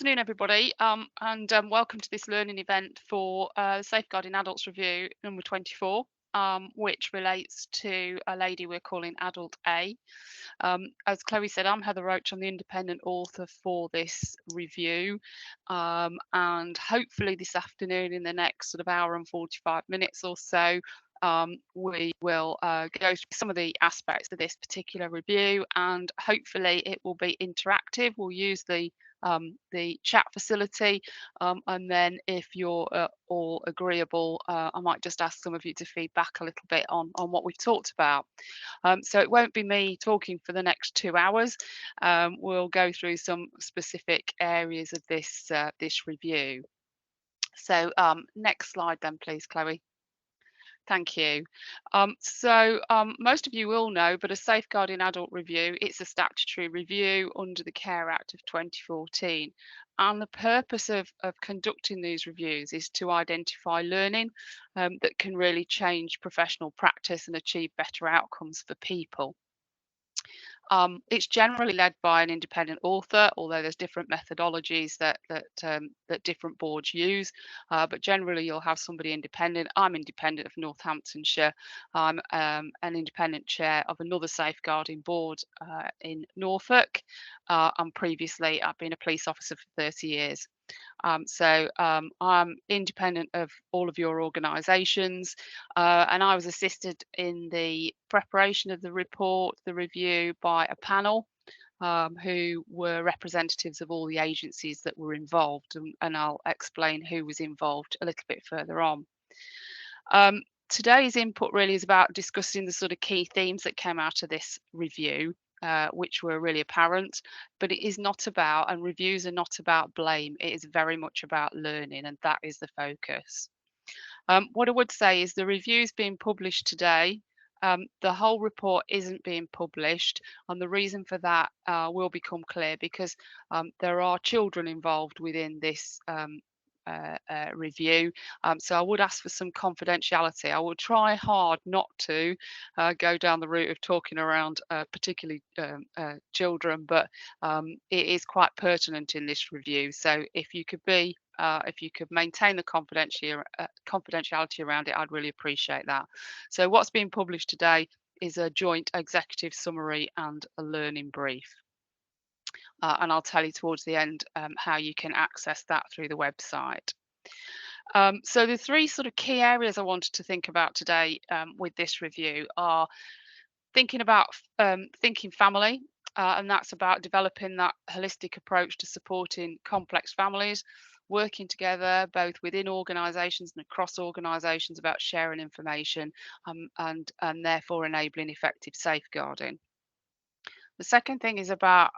Afternoon, everybody, and welcome to this learning event for Safeguarding Adults Review number 24, which relates to a lady we're calling Adult A. As Chloe said, I'm Heather Roach. I'm the independent author for this review, and hopefully this afternoon, in the next sort of hour and 45 minutes or so, we will go through some of the aspects of this particular review, and hopefully it will be interactive. We'll use the chat facility, and then if you're all agreeable, I might just ask some of you to feed back a little bit on what we've talked about. So it won't be me talking for the next 2 hours. We'll go through some specific areas of this review. So next slide then, please, Chloe. Thank you. Most of you will know, but a Safeguarding Adult Review, it's a statutory review under the Care Act of 2014. And the purpose of conducting these reviews is to identify learning that can really change professional practice and achieve better outcomes for people. It's generally led by an independent author, although there's different methodologies that different boards use. But generally, you'll have somebody independent. I'm independent of Northamptonshire. I'm an independent chair of another safeguarding board in Norfolk. And previously, I've been a police officer for 30 years. I'm independent of all of your organisations, and I was assisted in the preparation of the report, the review, by a panel who were representatives of all the agencies that were involved, and I'll explain who was involved a little bit further on. Today's input really is about discussing the sort of key themes that came out of this review, which were really apparent, but it is not about, and reviews are not about blame, it is very much about learning, and that is the focus. What I would say is the review's being published today. The whole report isn't being published, and the reason for that will become clear because there are children involved within this review. So I would ask for some confidentiality. I will try hard not to go down the route of talking around particularly children, but it is quite pertinent in this review. So if you could maintain the confidentiality around it, I'd really appreciate that. So what's being published today is a joint executive summary and a learning brief. And I'll tell you towards the end how you can access that through the website. So the three sort of key areas I wanted to think about today with this review are thinking about thinking family, and that's about developing that holistic approach to supporting complex families, working together both within organisations and across organisations about sharing information and therefore enabling effective safeguarding. The second thing is about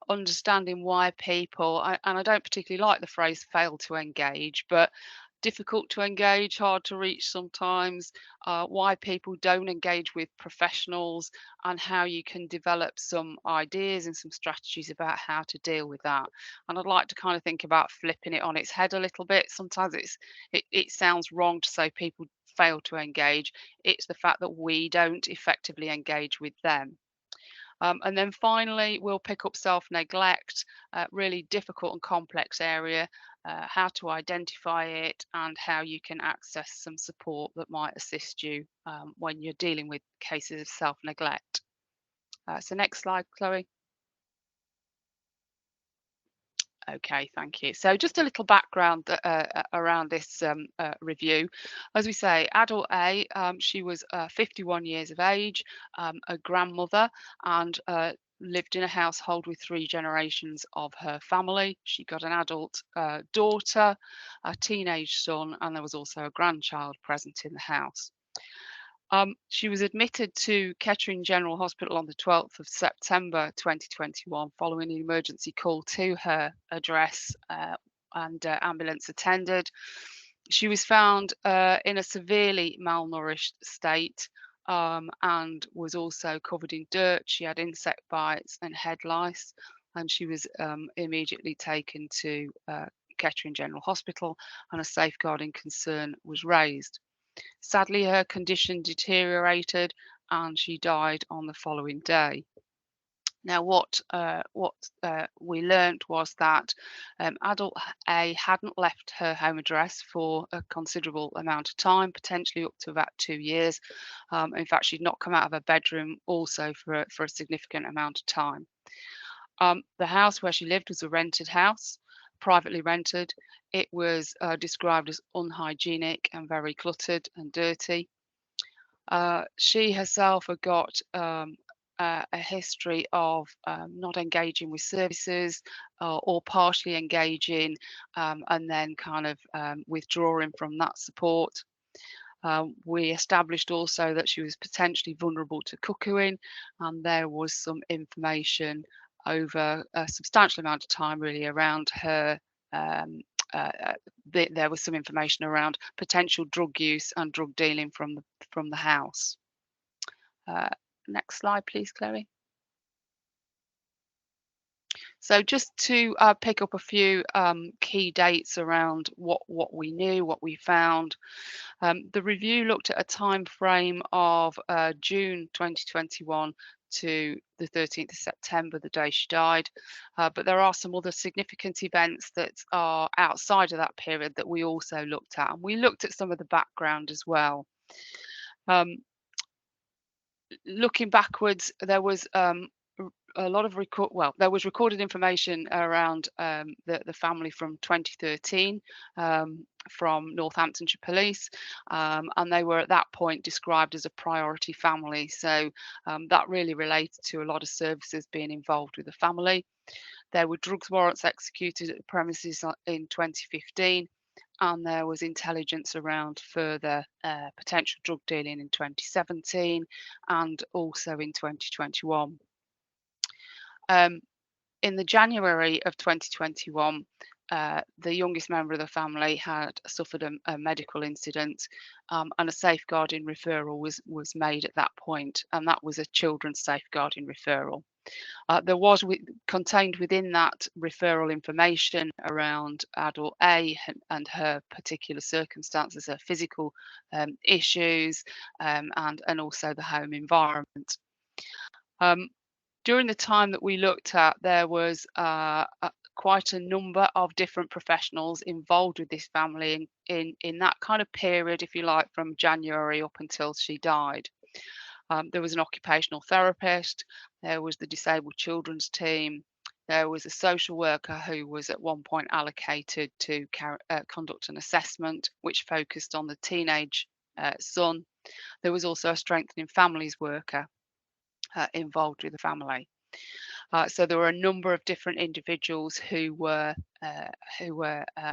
understanding why people, and I don't particularly like the phrase fail to engage, but difficult to engage, hard to reach sometimes, why people don't engage with professionals, and how you can develop some ideas and some strategies about how to deal with that. And I'd like to kind of think about flipping it on its head a little bit. Sometimes it sounds wrong to say people fail to engage. It's the fact that we don't effectively engage with them. And then finally, we'll pick up self-neglect, really difficult and complex area, how to identify it and how you can access some support that might assist you when you're dealing with cases of self-neglect. So next slide, Chloe. Okay, thank you. So just a little background around this review. As we say, adult A, she was 51 years of age, a grandmother, and lived in a household with 3 generations of her family. She got an adult daughter, a teenage son, and there was also a grandchild present in the house. She was admitted to Kettering General Hospital on the 12th of September 2021 following an emergency call to her address, and ambulance attended. She was found in a severely malnourished state, and was also covered in dirt. She had insect bites and head lice, and she was immediately taken to Kettering General Hospital, and a safeguarding concern was raised. Sadly, her condition deteriorated and she died on the following day. Now, what we learnt was that adult A hadn't left her home address for a considerable amount of time, potentially up to about 2 years. In fact, she'd not come out of her bedroom also for a significant amount of time. The house where she lived was a rented house, privately rented. It was described as unhygienic and very cluttered and dirty. She herself had got a history of not engaging with services or partially engaging and then kind of withdrawing from that support. We established also that she was potentially vulnerable to cuckooing, and there was some information over a substantial amount of time really around her. Um, there was some information around potential drug use and drug dealing from the house. Uh, Next slide, please, Chloe. So just to pick up a few key dates around what we knew, what we found. The review looked at a time frame of June 2021 to the 13th of September, the day she died. But there are some other significant events that are outside of that period that we also looked at. And we looked at some of the background as well. Um, Looking backwards, there was a lot of there was recorded information around the family from 2013 from Northamptonshire Police, and they were at that point described as a priority family. So that really related to a lot of services being involved with the family. There were drugs warrants executed at the premises in 2015. And there was intelligence around further potential drug dealing in 2017 and also in 2021. In the January of 2021, the youngest member of the family had suffered a medical incident, and a safeguarding referral was made at that point, and that was a children's safeguarding referral. There was contained within that referral information around adult A and her particular circumstances, her physical issues, and also the home environment. During the time that we looked at, there was quite a number of different professionals involved with this family in that kind of period, if you like, from January up until she died. There was an occupational therapist, there was the disabled children's team, there was a social worker who was at one point allocated to conduct an assessment which focused on the teenage son. There was also a strengthening families worker involved with the family. So there were a number of different individuals who were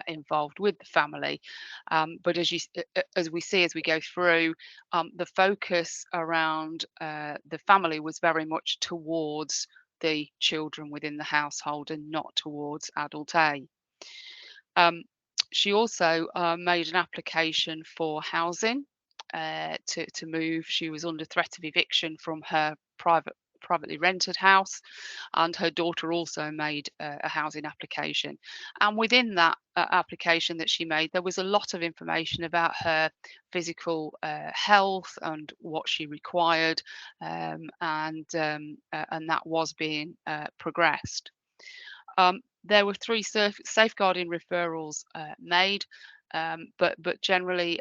involved with the family. But as we see as we go through, the focus around the family was very much towards the children within the household and not towards adult A. She also made an application for housing to move. She was under threat of eviction from her privately rented house, and her daughter also made a housing application. And within that application that she made, there was a lot of information about her physical health and what she required, and that was being progressed. There were three safeguarding referrals made, but generally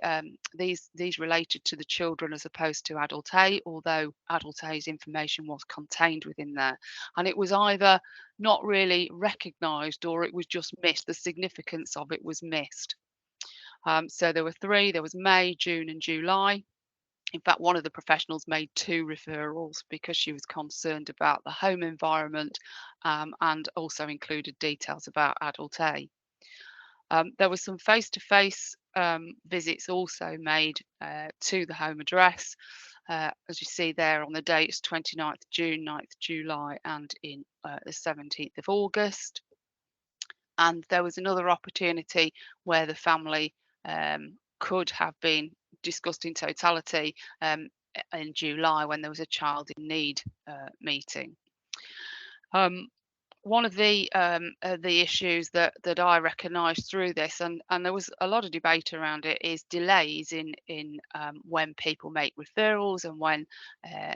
these related to the children as opposed to adult A, although adult A's information was contained within there, and it was either not really recognised or it was just missed. The significance of it was missed. So there were three. There was May, June, and July. In fact, one of the professionals made two referrals because she was concerned about the home environment, and also included details about adult A. There was some face-to-face visits also made to the home address, as you see there on the dates 29th June, 9th July, and in the 17th of August. And there was another opportunity where the family could have been discussed in totality in July when there was a child in need meeting. one of the issues that I recognised through this, and there was a lot of debate around it, is delays in when people make referrals and when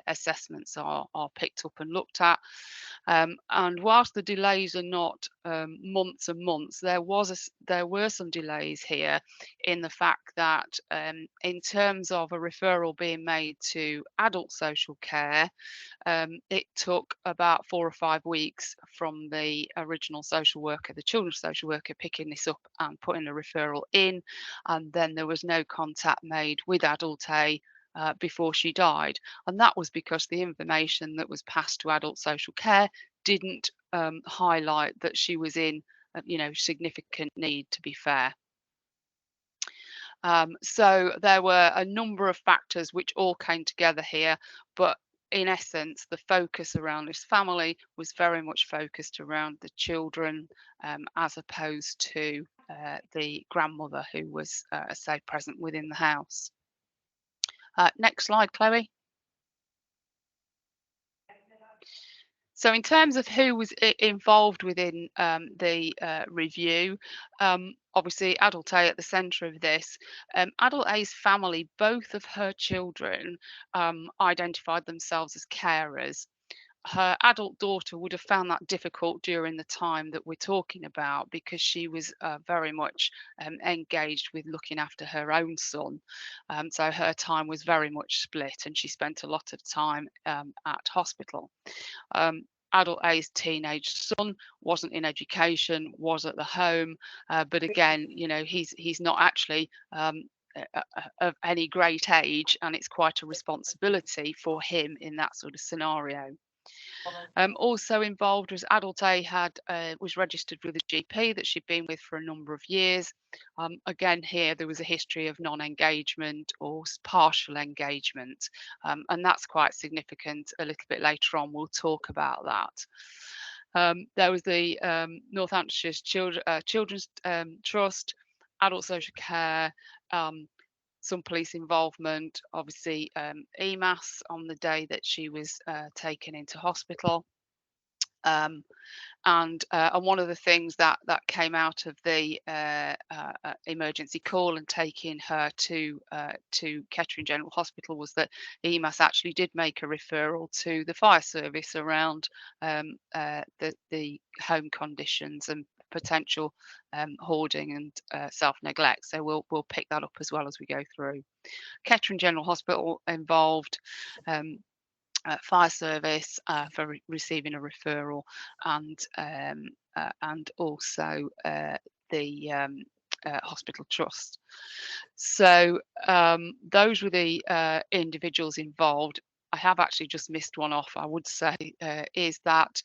assessments are picked up and looked at. And whilst the delays are not months and months, there were some delays here in the fact that in terms of a referral being made to adult social care, it took about 4 or 5 weeks from the original social worker, the children's social worker, picking this up and putting a referral in, and then there was no contact made with Adult A before she died. And that was because the information that was passed to adult social care didn't highlight that she was in, significant need, to be fair. So there were a number of factors which all came together here, but in essence, the focus around this family was very much focused around the children, as opposed to the grandmother who was, say, present within the house. Next slide, Chloe. So in terms of who was involved within the review, obviously Adult A at the centre of this. Adult A's family, both of her children, identified themselves as carers. Her adult daughter would have found that difficult during the time that we're talking about, because she was very much engaged with looking after her own son. So her time was very much split, and she spent a lot of time at hospital. Um, Adult A's teenage son wasn't in education, was at the home, but again, he's not actually of any great age, and it's quite a responsibility for him in that sort of scenario. Also involved was Adult A was registered with a GP that she'd been with for a number of years. Again, here there was a history of non-engagement or partial engagement, and that's quite significant. A little bit later on, we'll talk about that. There was the Northamptonshire Children's Trust, Adult Social Care, some police involvement, obviously EMAS on the day that she was taken into hospital. And one of the things that came out of the emergency call and taking her to Kettering General Hospital was that EMAS actually did make a referral to the fire service around the home conditions and potential hoarding and self-neglect. So we'll pick that up as well as we go through. Kettering General Hospital involved. Fire service for receiving a referral, and also the hospital trust. So those were the individuals involved. I have actually just missed one off, I would say, is that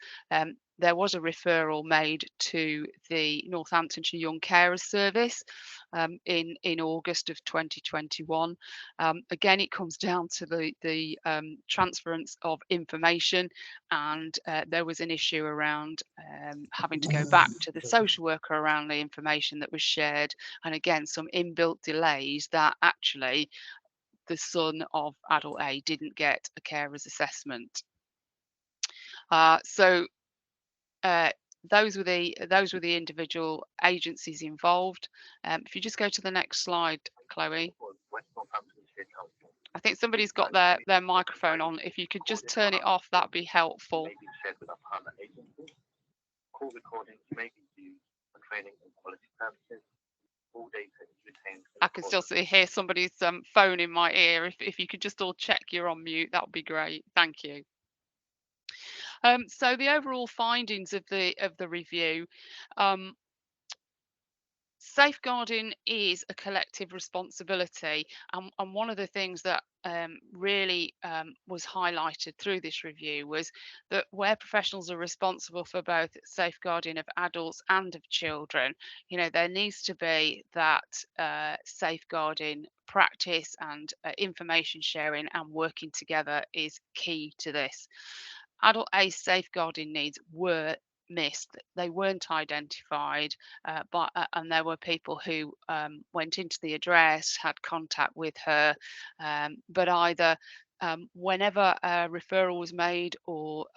there was a referral made to the Northamptonshire Young Carers Service in August of 2021. Again, it comes down to the transference of information, and there was an issue around having to go back to the social worker around the information that was shared, and again, some inbuilt delays that actually the son of Adult A didn't get a carer's assessment. So those were the individual agencies involved. If you just go to the next slide, Chloe. I think somebody's got their microphone on. If you could just turn it off, that'd be helpful. Call recordings may be used for training and quality purposes. All data is retained. I can still hear somebody's phone in my ear. If you could just all check you're on mute, that would be great. Thank you. So the overall findings of the review. Safeguarding is a collective responsibility, and one of the things that really was highlighted through this review was that where professionals are responsible for both safeguarding of adults and of children, there needs to be that safeguarding practice, and information sharing and working together is key to this. Adult A safeguarding needs were missed. They weren't identified, and there were people who went into the address, had contact with her, but either whenever a referral was made or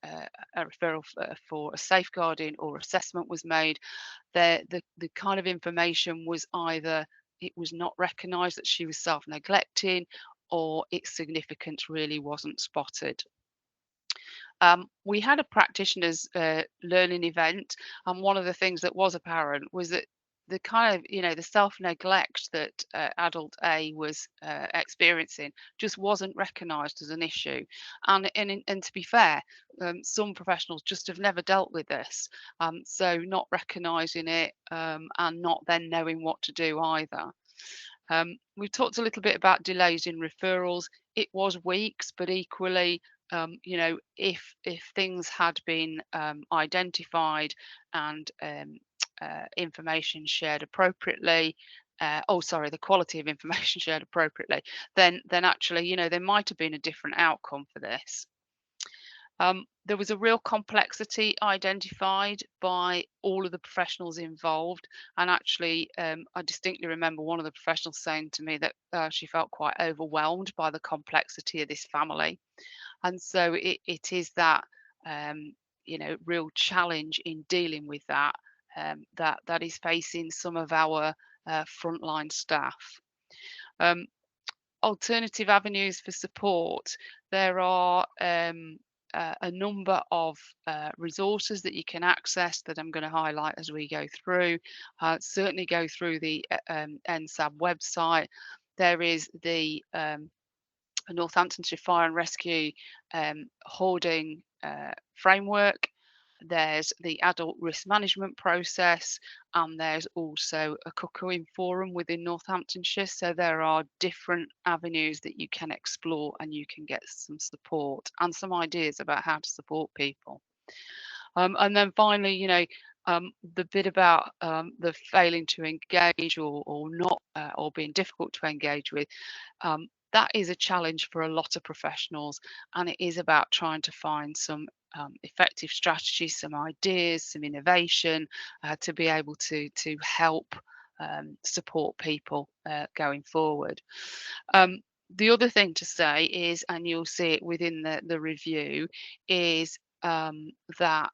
a referral for a safeguarding or assessment was made, the kind of information was either it was not recognised that she was self-neglecting, or its significance really wasn't spotted. We had a practitioners learning event, and one of the things that was apparent was that the kind of the self neglect that adult A was experiencing just wasn't recognised as an issue, and to be fair, some professionals just have never dealt with this, so not recognising it and not then knowing what to do either. We've talked a little bit about delays in referrals. It was weeks, but equally, if things had been identified and information shared appropriately, oh, sorry, the quality of information shared appropriately, then actually, there might have been a different outcome for this. There was a real complexity identified by all of the professionals involved, and actually, I distinctly remember one of the professionals saying to me that she felt quite overwhelmed by the complexity of this family, and so it is that real challenge in dealing with that that is facing some of our frontline staff. Um, Alternative avenues for support. There are a number of resources that you can access that I'm going to highlight as we go through. Certainly go through the NSAB website. There is the Northamptonshire Fire and Rescue hoarding framework. There's the adult risk management process, and there's also a cuckooing forum within Northamptonshire. So there are different avenues that you can explore, and you can get some support and some ideas about how to support people. And then finally, the bit about the failing to engage or not or being difficult to engage with, that is a challenge for a lot of professionals, and it is about trying to find some effective strategies, some ideas, some innovation to be able to help support people going forward. The other thing to say is, and you'll see it within the review, is that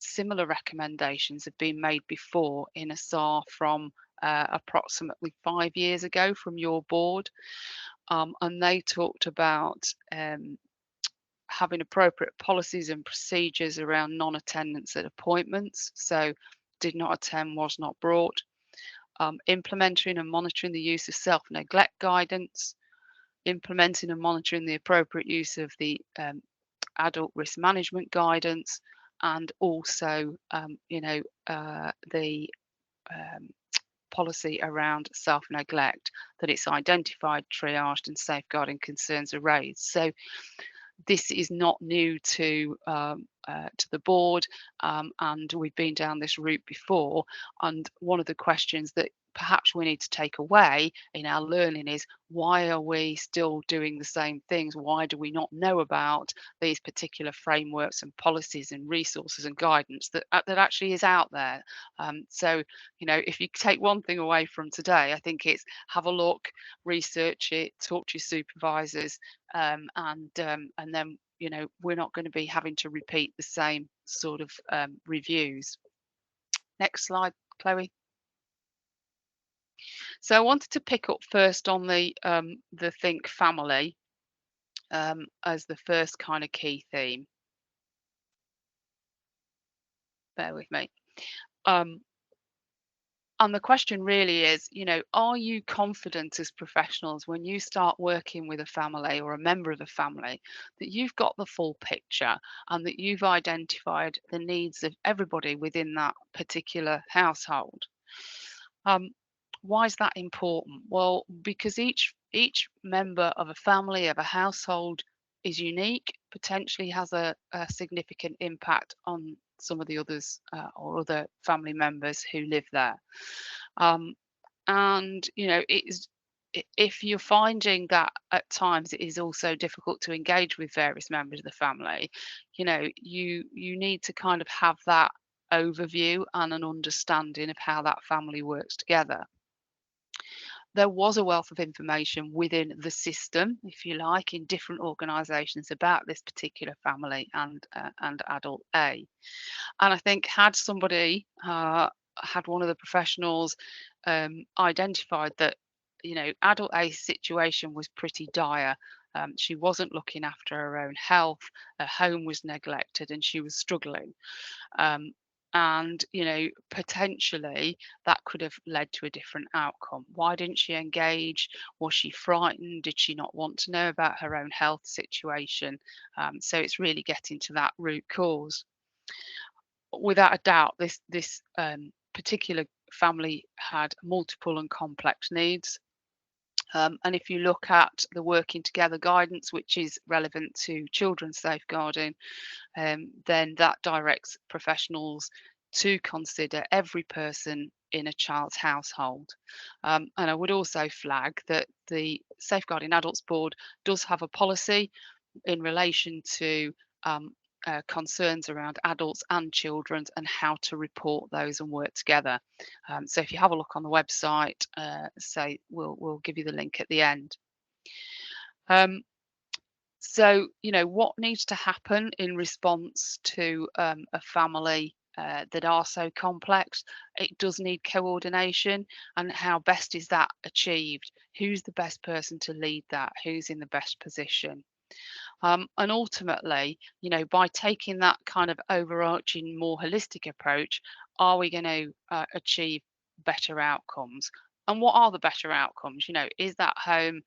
similar recommendations have been made before in a SAR from approximately 5 years ago from your board. And they talked about having appropriate policies and procedures around non-attendance at appointments. So did not attend, was not brought. Implementing and monitoring the use of self-neglect guidance, implementing and monitoring the appropriate use of the adult risk management guidance, and also, the policy around self-neglect, that it's identified, triaged, and safeguarding concerns are raised. So this is not new to the board, and we've been down this route before. And one of the questions that perhaps we need to take away in our learning is, why are we still doing the same things? Why do we not know about these particular frameworks and policies and resources and guidance that actually is out there? So, if you take one thing away from today, I think it's have a look, research it, talk to your supervisors, and then we're not going to be having to repeat the same sort of reviews. Next slide, Chloe. So I wanted to pick up first on the think family as the first kind of key theme. Bear with me. And the question really is, are you confident as professionals when you start working with a family or a member of a family that you've got the full picture and that you've identified the needs of everybody within that particular household? Why is that important? Well, because each member of a family, of a household, is unique, potentially has a significant impact on some of the others or other family members who live there. And if you're finding that at times it is also difficult to engage with various members of the family, you need to kind of have that overview and an understanding of how that family works together. there was a wealth of information within the system, if you like, in different organisations about this particular family and adult A. And I think had somebody, had one of the professionals, identified that, adult A's situation was pretty dire. She wasn't looking after her own health, her home was neglected, and she was struggling. Um, and, potentially that could have led to a different outcome. Why didn't she engage? Was she frightened? Did she not want to know about her own health situation? So it's really getting to that root cause. Without a doubt, this particular family had multiple and complex needs. And if you look at the working together guidance, which is relevant to children's safeguarding, then that directs professionals to consider every person in a child's household. And I would also flag that the Safeguarding Adults Board does have a policy in relation to concerns around adults and children and how to report those and work together. So if you have a look on the website, say we'll give you the link at the end. So, what needs to happen in response to a family that are so complex? It does need coordination. And how best is that achieved? Who's the best person to lead that? Who's in the best position? And ultimately, by taking that kind of overarching, more holistic approach, are we going to achieve better outcomes? And what are the better outcomes? Is that home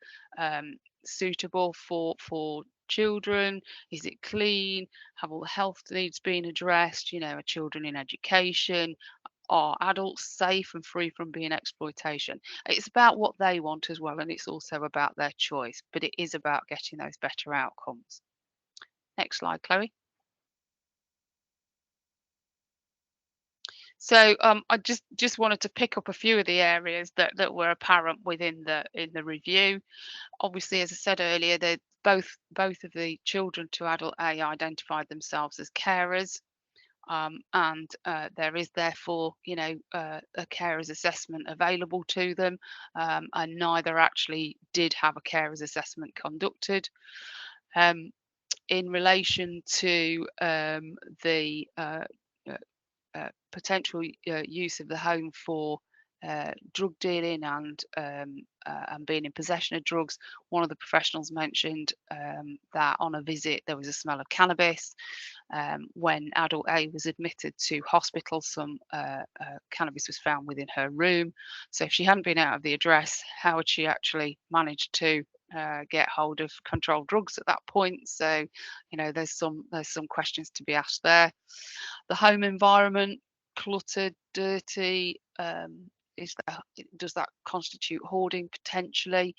suitable for children? Is it clean? Have all the health needs been addressed? Are children in education? Are adults safe and free from being exploitation? It's about what they want as well, and it's also about their choice, but it is about getting those better outcomes. Next slide, Chloe. So I just wanted to pick up a few of the areas that were apparent within the review. Obviously, as I said earlier, that both of the children to adult A identified themselves as carers. And there is therefore, a carer's assessment available to them, and neither actually did have a carer's assessment conducted. Um, in relation to the potential use of the home for drug dealing and being in possession of drugs, one of the professionals mentioned that on a visit there was a smell of cannabis. When adult A was admitted to hospital, some cannabis was found within her room. So if she hadn't been out of the address, how had she actually managed to get hold of controlled drugs at that point? So, there's some questions to be asked there. The home environment, cluttered, dirty. Is that does that constitute hoarding potentially?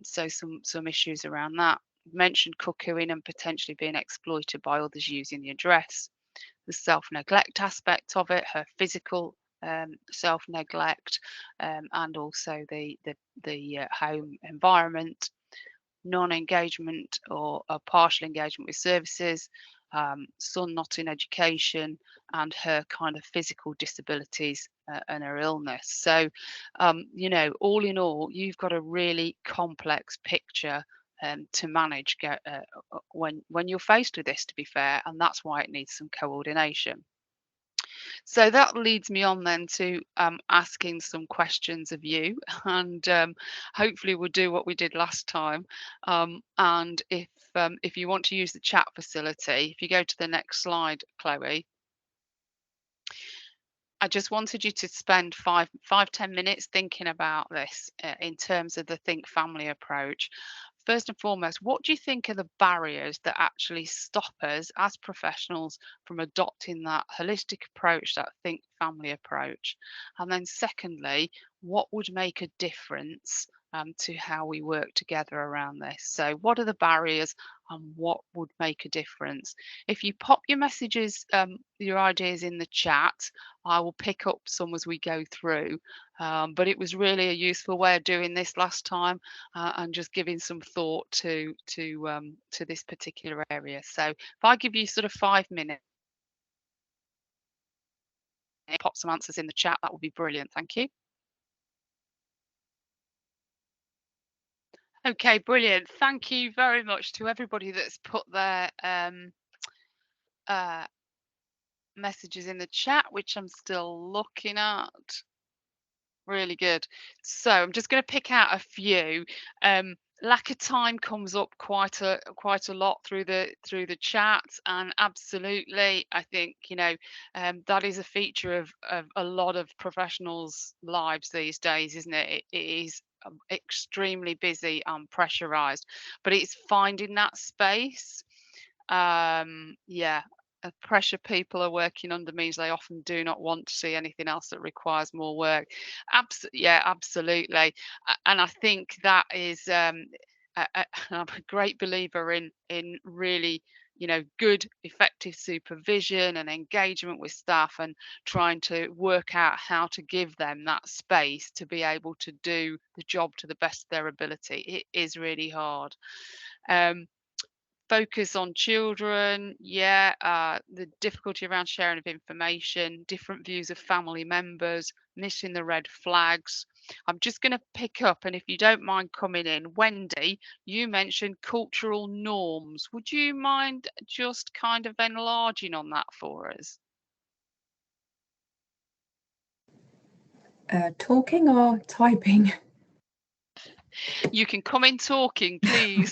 So some issues around that. Mentioned cuckooing and potentially being exploited by others using the address. The self-neglect aspect of it, her physical self-neglect, and also the home environment, non-engagement or a partial engagement with services, son not in education, and her kind of physical disabilities and her illness. So, all in all, you've got a really complex picture to manage when you're faced with this, to be fair, and that's why it needs some coordination. So that leads me on then to asking some questions of you, and hopefully we'll do what we did last time. And if you want to use the chat facility, if you go to the next slide, Chloe, I just wanted you to spend 10 minutes thinking about this in terms of the think family approach. First and foremost, what do you think are the barriers that actually stop us as professionals from adopting that holistic approach, that think family approach? And then, secondly, what would make a difference to how we work together around this? So, what are the barriers and what would make a difference? If you pop your messages, your ideas in the chat, I will pick up some as we go through. But it was really a useful way of doing this last time, and just giving some thought to this particular area. So if I give you sort of 5 minutes, pop some answers in the chat, that would be brilliant. Thank you. Okay, brilliant. Thank you very much to everybody that's put their uh, messages in the chat, which I'm still looking at. Really good. So I'm just going to pick out a few. Lack of time comes up quite a lot through the chat, and absolutely, I think that is a feature of a lot of professionals' lives these days, isn't it? It is extremely busy and pressurized, but it's finding that space. Yeah, pressure people are working under means they often do not want to see anything else that requires more work. Yeah, absolutely. And I think that is, I'm a great believer in really, good, effective supervision and engagement with staff, and trying to work out how to give them that space to be able to do the job to the best of their ability. It is really hard. Um, Focus on children, yeah, the difficulty around sharing of information, different views of family members, missing the red flags. I'm just going to pick up, and if you don't mind coming in, Wendy, you mentioned cultural norms. Would you mind just kind of enlarging on that for us? Talking or typing? You can come in talking, please.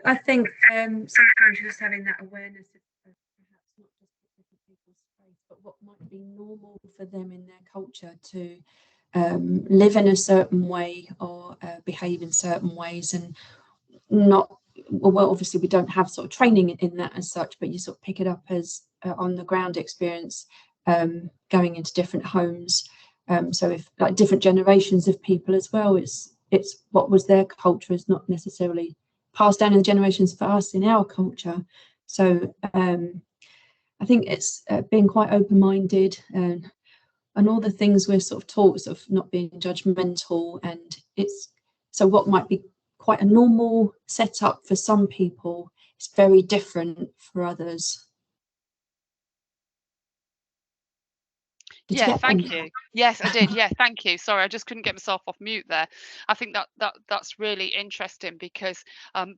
I think sometimes just having that awareness of perhaps not just different people's space, but what might be normal for them in their culture to live in a certain way or behave in certain ways, and not well, obviously we don't have sort of training in that as such, but you sort of pick it up as on the ground experience, going into different homes. So if like different generations of people as well, it's what was their culture is not necessarily passed down in the generations for us in our culture. So I think it's being quite open-minded, and all the things we're sort of taught, sort of not being judgmental, and it's so what might be quite a normal setup for some people, it's very different for others. Did you Yeah, get thank them? you. Yes, I did. Yeah, thank you. Sorry, I just couldn't get myself off mute there. I think that's really interesting because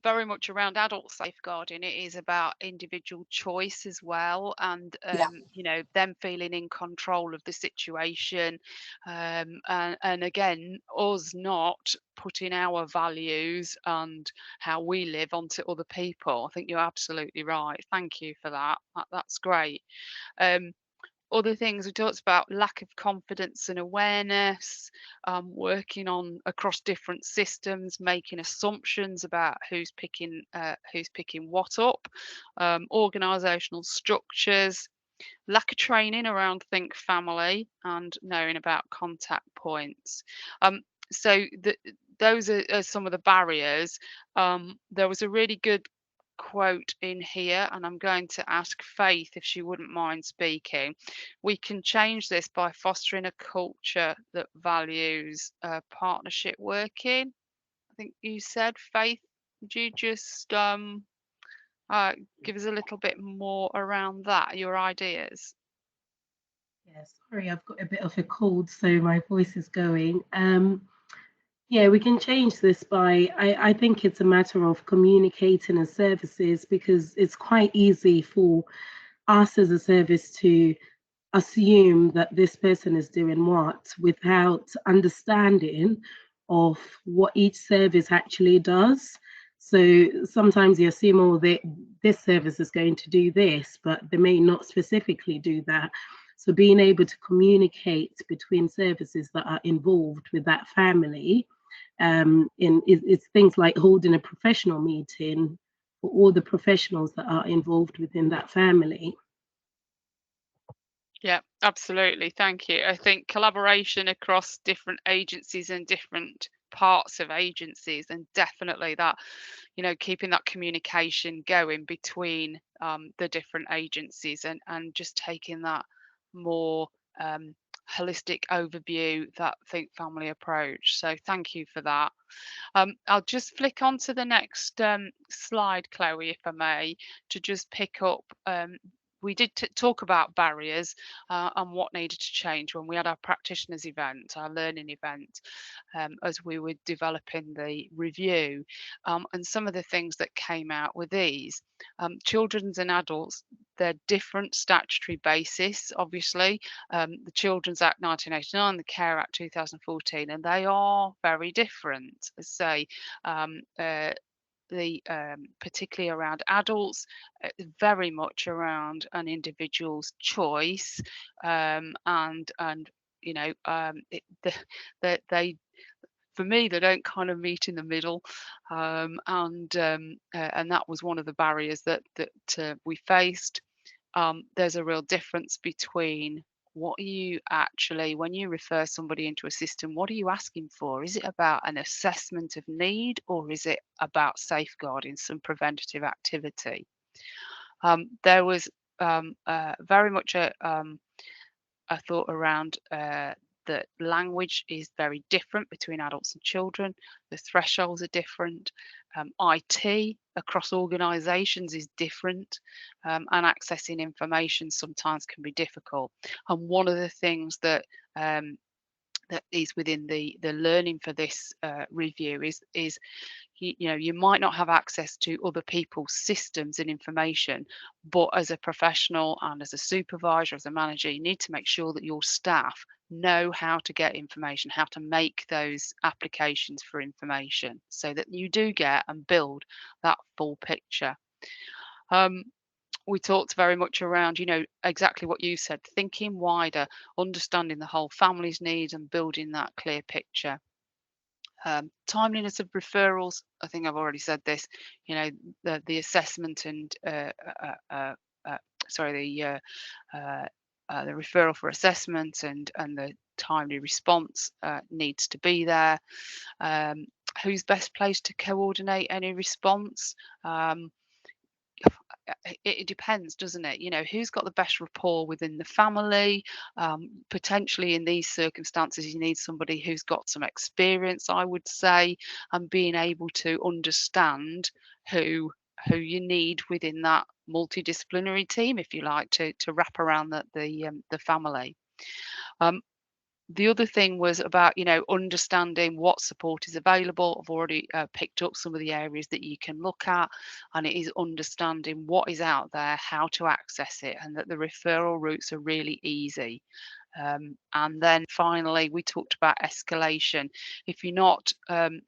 very much around adult safeguarding, it is about individual choice as well, and Yeah. them feeling in control of the situation, and again, us not putting our values and how we live onto other people. I think you're absolutely right. Thank you for that. That's great. Um, Other things we talked about: lack of confidence and awareness, working on across different systems, making assumptions about who's picking what up, organisational structures, lack of training around think family, and knowing about contact points. Um, so those are some of the barriers. There was a really good quote in here, and I'm going to ask Faith if she wouldn't mind speaking. We can change this by fostering a culture that values partnership working. I think you said, Faith. Would you just uh, give us a little bit more around that, your ideas? Yeah, sorry, I've got a bit of a cold, so my voice is going. Yeah, we can change this by, I think it's a matter of communicating as services, because it's quite easy for us as a service to assume that this person is doing what without understanding of what each service actually does. So sometimes you assume, oh, this service is going to do this, but they may not specifically do that. So being able to communicate between services that are involved with that family, it's things like holding a professional meeting for all the professionals that are involved within that family. Yeah, absolutely. Thank you. I think collaboration across different agencies and different parts of agencies, and definitely that, keeping that communication going between the different agencies, and just taking that more um, holistic overview, that think family approach. So thank you for that. I'll just flick on to the next slide, Chloe, if I may, to just pick up. we did talk about barriers and what needed to change when we had our practitioners event, our learning event, as we were developing the review. And some of the things that came out were these: children's and adults, they're different statutory basis, obviously. The Children's Act 1989, the Care Act 2014, and they are very different. As say, particularly around adults, very much around an individual's choice, and they, for me, they don't kind of meet in the middle, and that was one of the barriers that we faced. There's a real difference between what you actually, when you refer somebody into a system, what are you asking for? Is it about an assessment of need, or is it about safeguarding some preventative activity? There was very much a thought around that language is very different between adults and children. The thresholds are different. IT across organisations is different, and accessing information sometimes can be difficult. And one of the things that is within the learning for this review is you might not have access to other people's systems and information, but as a professional and as a supervisor, as a manager, you need to make sure that your staff know how to get information, how to make those applications for information, so that you do get and build that full picture. We talked very much around, exactly what you said: thinking wider, understanding the whole family's needs and building that clear picture. Timeliness of referrals, I think I've already said this. The assessment and sorry, the referral for assessment and the timely response needs to be there. Who's best placed to coordinate any response? It depends, doesn't it? Who's got the best rapport within the family? Potentially in these circumstances, you need somebody who's got some experience, I would say, and being able to understand who you need within that multidisciplinary team, if you like, to wrap around the family. The other thing was about, understanding what support is available. I've already picked up some of the areas that you can look at, and it is understanding what is out there, how to access it, and that the referral routes are really easy. And then finally, we talked about escalation. If you're not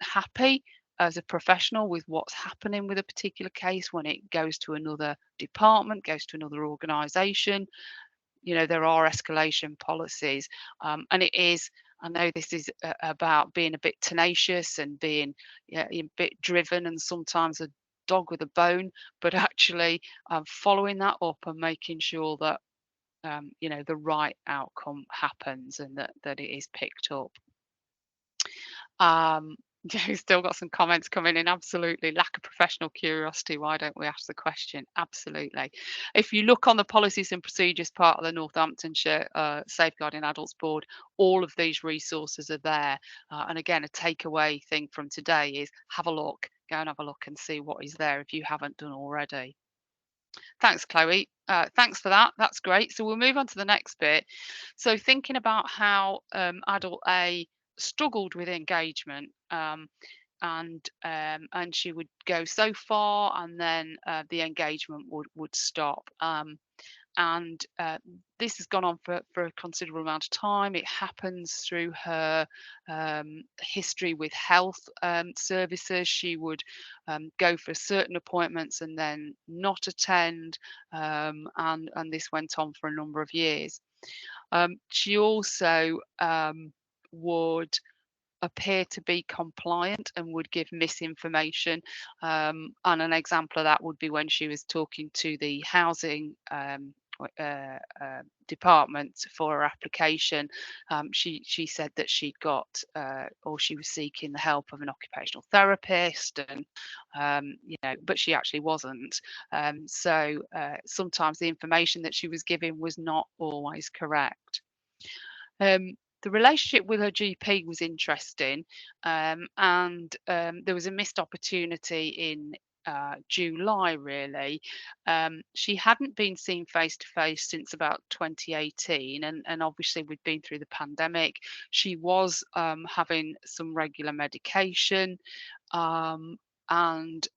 happy as a professional with what's happening with a particular case, when it goes to another department, goes to another organisation, there are escalation policies, and it is, I know this is about being a bit tenacious and being a bit driven and sometimes a dog with a bone, but actually following that up and making sure that the right outcome happens and that it is picked up. We've still got some comments coming in. Absolutely. Lack of professional curiosity. Why don't we ask the question? Absolutely. If you look on the policies and procedures part of the Northamptonshire Safeguarding Adults Board, all of these resources are there. And again, a takeaway thing from today is have a look. Go and have a look and see what is there if you haven't done already. Thanks, Chloe. Thanks for that. That's great. So we'll move on to the next bit. So thinking about how adult A struggled with engagement, and she would go so far, and then the engagement would stop. And this has gone on for a considerable amount of time. It happens through her history with health services. She would go for certain appointments and then not attend, and this went on for a number of years. She also would appear to be compliant and would give misinformation. And an example of that would be when she was talking to the housing department for her application. She said that she'd got or she was seeking the help of an occupational therapist, and but she actually wasn't. So sometimes the information that she was giving was not always correct. The relationship with her GP was interesting, and there was a missed opportunity July, really. She hadn't been seen face to face since about 2018, and obviously we'd been through the pandemic. She was having some regular medication. Um, and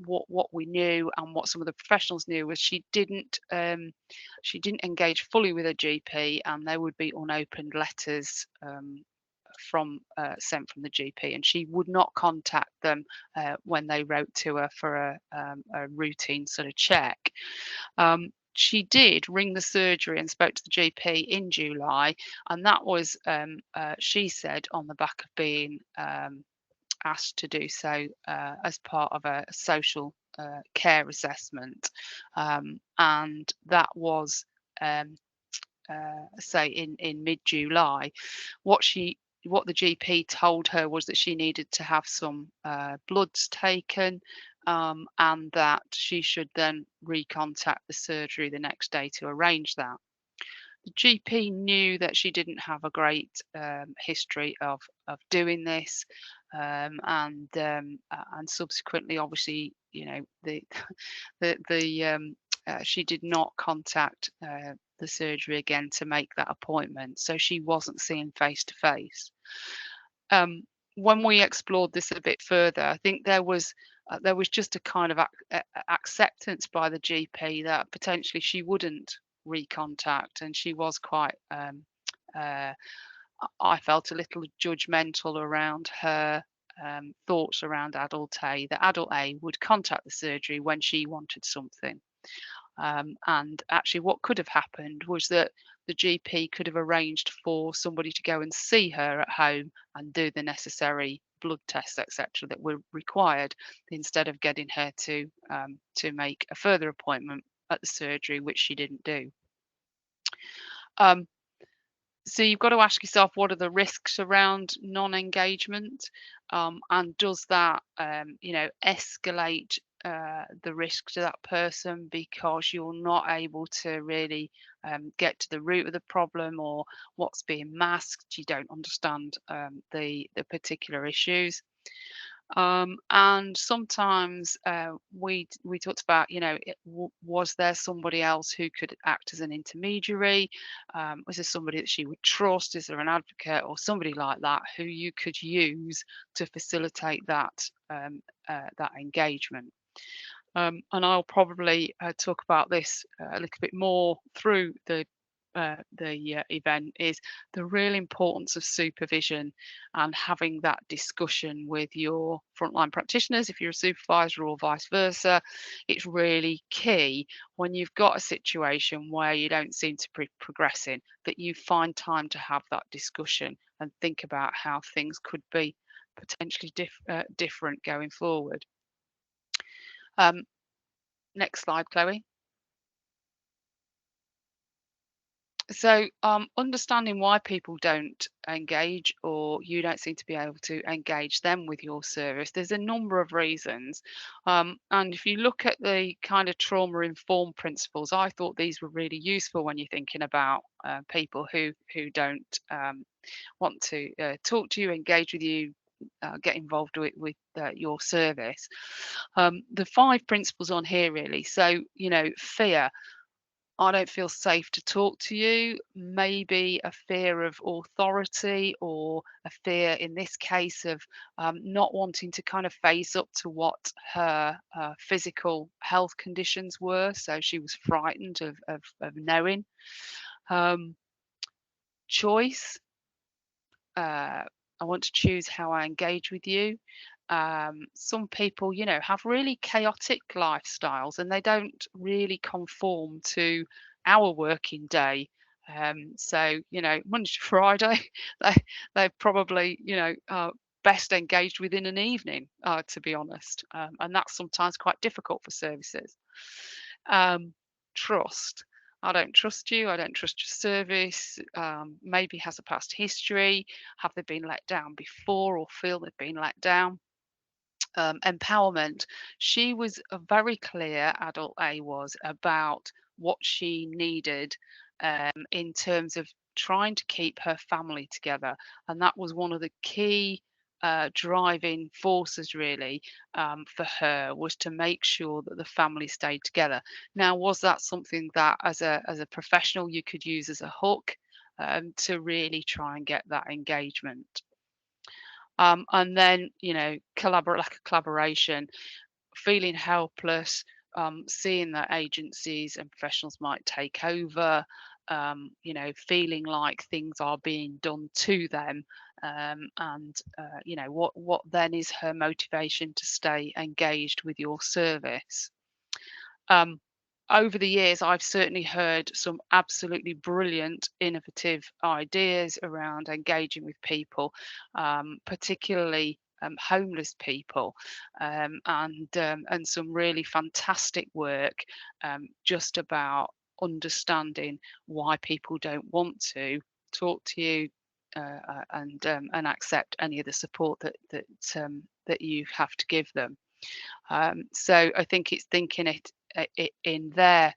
what we knew and what some of the professionals knew was she didn't engage fully with her GP, and there would be unopened letters sent from the GP, and she would not contact them when they wrote to her for a routine sort of check. She did ring the surgery and spoke to the GP in July, and that was, she said, on the back of being asked to do so as part of a social care assessment, and that was say in mid-July. What the GP told her was that she needed to have some bloods taken, and that she should then recontact the surgery the next day to arrange that. The GP knew that she didn't have a great history of doing this, and subsequently, obviously, you know, she did not contact the surgery again to make that appointment, so she wasn't seen face to face. When we explored this a bit further, I think there was just a kind of acceptance by the GP that potentially she wouldn't recontact, and she was quite I felt a little judgmental around her thoughts around adult A, that adult A would contact the surgery when she wanted something. And actually what could have happened was that the GP could have arranged for somebody to go and see her at home and do the necessary blood tests, etc., that were required, instead of getting her to make a further appointment at the surgery, which she didn't do. So you've got to ask yourself, what are the risks around non-engagement, and does that escalate the risk to that person because you're not able to really get to the root of the problem, or what's being masked, you don't understand the particular issues. And sometimes we talked about, was there somebody else who could act as an intermediary? Was there somebody that she would trust? Is there an advocate or somebody like that who you could use to facilitate that that engagement? And I'll probably talk about this a little bit more through the event, is the real importance of supervision and having that discussion with your frontline practitioners if you're a supervisor, or vice versa. It's really key when you've got a situation where you don't seem to be progressing, that you find time to have that discussion and think about how things could be potentially different going forward. Next slide, Chloe. So understanding why people don't engage, or you don't seem to be able to engage them with your service, there's a number of reasons. And if you look at the kind of trauma-informed principles, I thought these were really useful when you're thinking about people who don't want to talk to you, engage with you, get involved with your service. The 5 principles on here, really. So, fear. I don't feel safe to talk to you, maybe a fear of authority, or a fear in this case of not wanting to kind of face up to what her physical health conditions were. So she was frightened of knowing. Choice. I want to choose how I engage with you. Some people, have really chaotic lifestyles, and they don't really conform to our working day. So, Monday to Friday, they're probably, best engaged within an evening, to be honest. And that's sometimes quite difficult for services. Trust. I don't trust you. I don't trust your service. Maybe has a past history. Have they been let down before, or feel they've been let down? Empowerment. She was very clear, adult A was, about what she needed in terms of trying to keep her family together. And that was one of the key driving forces really for her was to make sure that the family stayed together. Now, was that something that as a professional you could use as a hook to really try and get that engagement? And then, you know, lack of collaboration, feeling helpless, seeing that agencies and professionals might take over, you know, feeling like things are being done to them, and you know, what then is her motivation to stay engaged with your service? Um, Over the years, I've certainly heard some absolutely brilliant, innovative ideas around engaging with people, particularly homeless people, and some really fantastic work just about understanding why people don't want to talk to you. And accept any of the support that you have to give them. So I think it's thinking it in their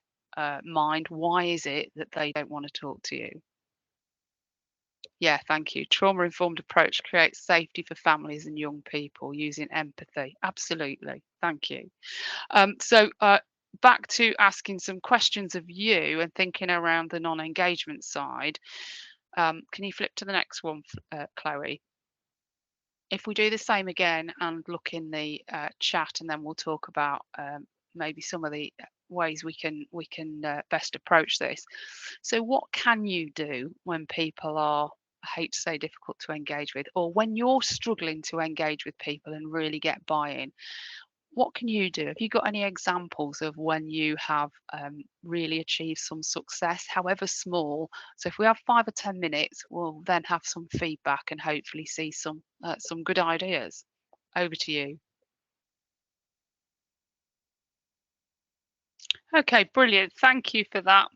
mind. Why is it that they don't want to talk to you? Yeah, thank you. Trauma-informed approach creates safety for families and young people using empathy. Absolutely. Thank you. So back to asking some questions of you and thinking around the non-engagement side. Can you flip to the next one, Chloe? If we do the same again and look in the chat, and then we'll talk about maybe some of the ways we can best approach this. So, what can you do when people are, I hate to say, difficult to engage with, or when you're struggling to engage with people and really get buy-in? What can you do? Have you got any examples of when you have really achieved some success, however small? So if we have 5 or 10 minutes, we'll then have some feedback and hopefully see some good ideas. Over to you. Okay, brilliant. Thank you for that.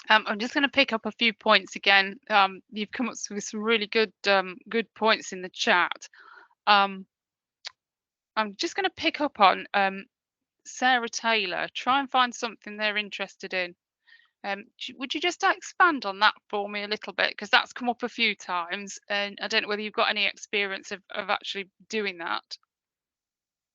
I'm just going to pick up a few points again. You've come up with some really good points in the chat. Um, I'm just going to pick up on Sarah Taylor. Try and find something they're interested in. Would you just expand on that for me a little bit? Because that's come up a few times, and I don't know whether you've got any experience of actually doing that.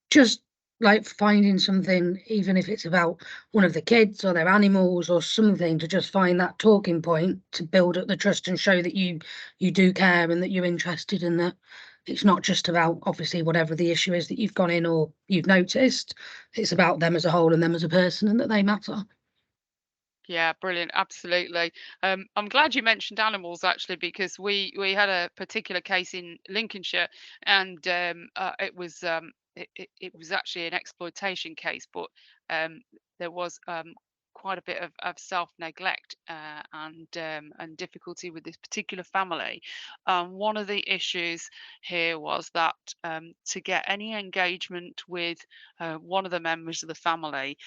Just like finding something, even if it's about one of the kids or their animals or something, to just find that talking point to build up the trust and show that you do care and that you're interested, and that it's not just about obviously whatever the issue is that you've gone in or you've noticed. It's about them as a whole and them as a person, and that they matter. Yeah, brilliant. Absolutely. I'm glad you mentioned animals actually, because we had a particular case in Lincolnshire, and it was actually an exploitation case, but there was quite a bit of self-neglect and difficulty with this particular family. One of the issues here was that to get any engagement with one of the members of the family,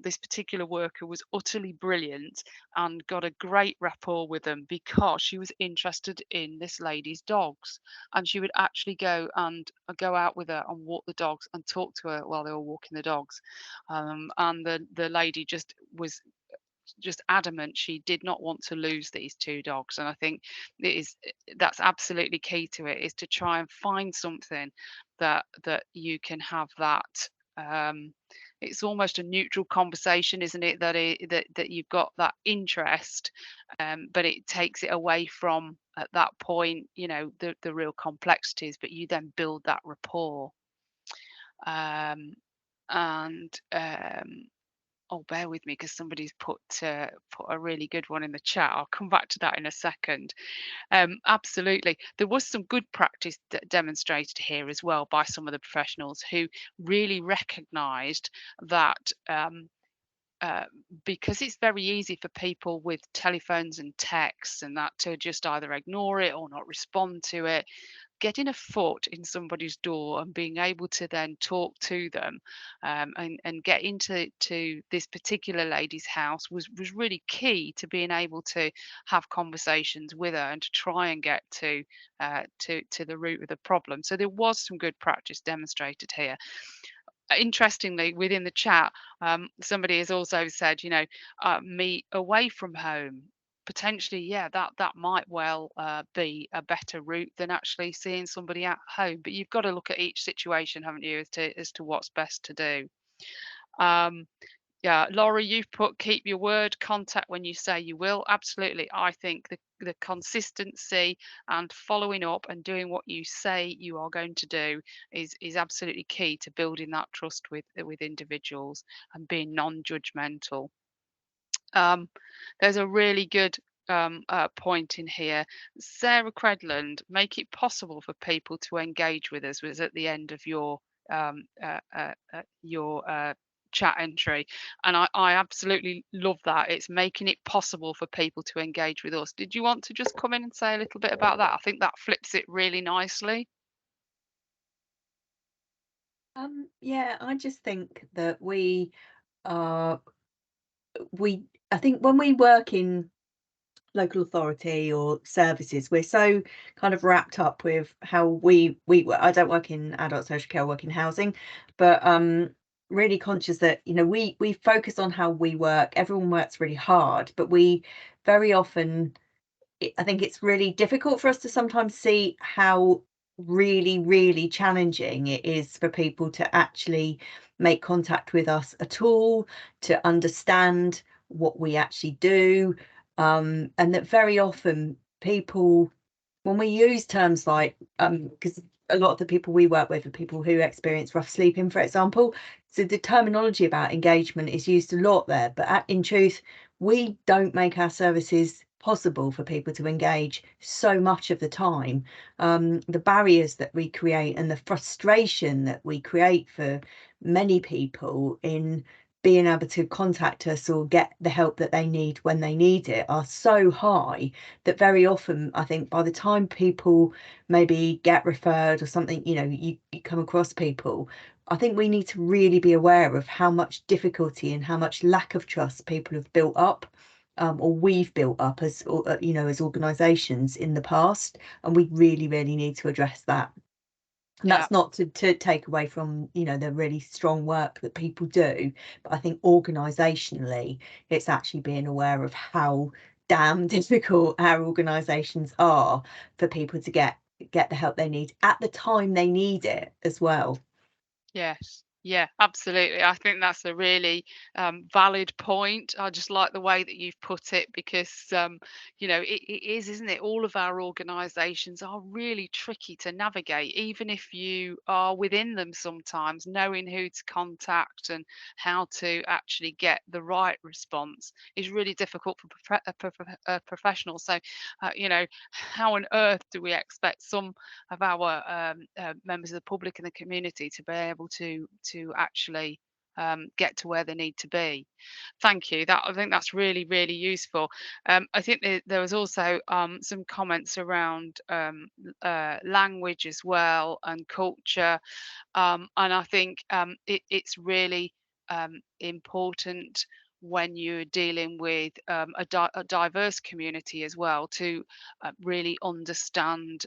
this particular worker was utterly brilliant and got a great rapport with them because she was interested in this lady's dogs, and she would actually go out with her and walk the dogs and talk to her while they were walking the dogs. And the lady just was just adamant she did not want to lose these two dogs. And I think that's absolutely key to it, is to try and find something that you can have that it's almost a neutral conversation, isn't it, that you've got that interest, but it takes it away from, at that point, you know, the real complexities, but you then build that rapport. And oh, bear with me, because somebody's put a really good one in the chat. I'll come back to that in a second. Absolutely. There was some good practice demonstrated here as well by some of the professionals who really recognised that because it's very easy for people with telephones and texts and that to just either ignore it or not respond to it, getting a foot in somebody's door and being able to then talk to them, and get into this particular lady's house was really key to being able to have conversations with her and to try and get to the root of the problem. So there was some good practice demonstrated here. Interestingly, within the chat, somebody has also said, you know, meet away from home. potentially, yeah, that might well be a better route than actually seeing somebody at home. But you've got to look at each situation, haven't you, as to what's best to do. Um, yeah, Laura, you've put keep your word, contact when you say you will. Absolutely. I think the consistency and following up and doing what you say you are going to do is absolutely key to building that trust with individuals and being non-judgmental. There's a really good point in here. Sarah Credland, make it possible for people to engage with us was at the end of your chat entry, and I absolutely love that. It's making it possible for people to engage with us. Did you want to just come in and say a little bit about that? I think that flips it really nicely. Yeah, I just think that I think when we work in local authority or services, we're so kind of wrapped up with how we work. I don't work in adult social care, I work in housing, but really conscious that, you know, we focus on how we work. Everyone works really hard, but we very often, I think it's really difficult for us to sometimes see how really challenging it is for people to actually make contact with us at all, to understand what we actually do, and that very often people, when we use terms like, because a lot of the people we work with are people who experience rough sleeping, for example, so the terminology about engagement is used a lot there, but in truth, we don't make our services possible for people to engage so much of the time. The barriers that we create and the frustration that we create for many people in being able to contact us or get the help that they need when they need it are so high that very often, I think, by the time people maybe get referred or something, you know, you come across people, I think we need to really be aware of how much difficulty and how much lack of trust people have built up, or we've built up as, you know, as organisations in the past, and we really need to address that. And Yeah. that's not to take away from, you know, the really strong work that people do, but I think organisationally it's actually being aware of how damn difficult our organisations are for people to get the help they need at the time they need it as well. Yes. Yeah, absolutely. I think that's a really valid point. I just like the way that you've put it because, you know, it is, isn't it? All of our organisations are really tricky to navigate, even if you are within them sometimes, knowing who to contact and how to actually get the right response is really difficult for professionals. So, you know, how on earth do we expect some of our members of the public and the community to be able to actually get to where they need to be? Thank you. That I think that's really useful. I think there was also some comments around language as well and culture, and I think it's really important when you're dealing with a diverse community as well to really understand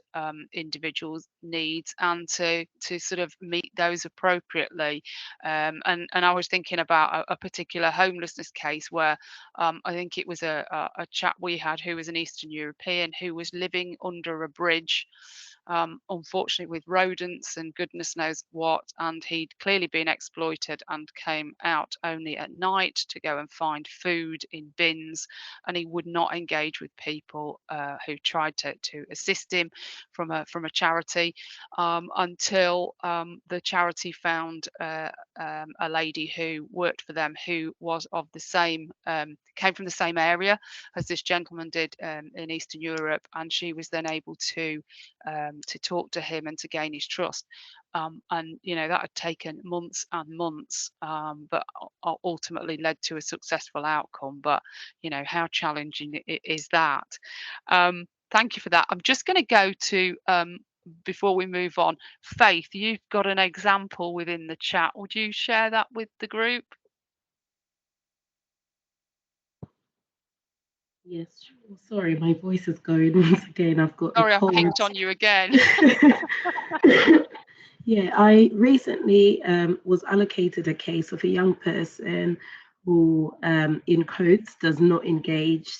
individuals' needs and to sort of meet those appropriately. And I was thinking about a particular homelessness case where I think it was a chap we had who was an Eastern European who was living under a bridge, unfortunately with rodents and goodness knows what, and he'd clearly been exploited and came out only at night to go and find food in bins, and he would not engage with people who tried to assist him from a charity, until the charity found a lady who worked for them who was of the same came from the same area as this gentleman did in Eastern Europe, and she was then able to talk to him and to gain his trust. And you know that had taken months and months, but ultimately led to a successful outcome. But you know how challenging is that? Thank you for that. I'm just going to go to before we move on. Faith, you've got an example within the chat. Would you share that with the group? Yes, sure. Sorry, my voice is going once again. I've got Sorry, a I've cold. picked on you again. Yeah, I recently was allocated a case of a young person who, in quotes, does not engage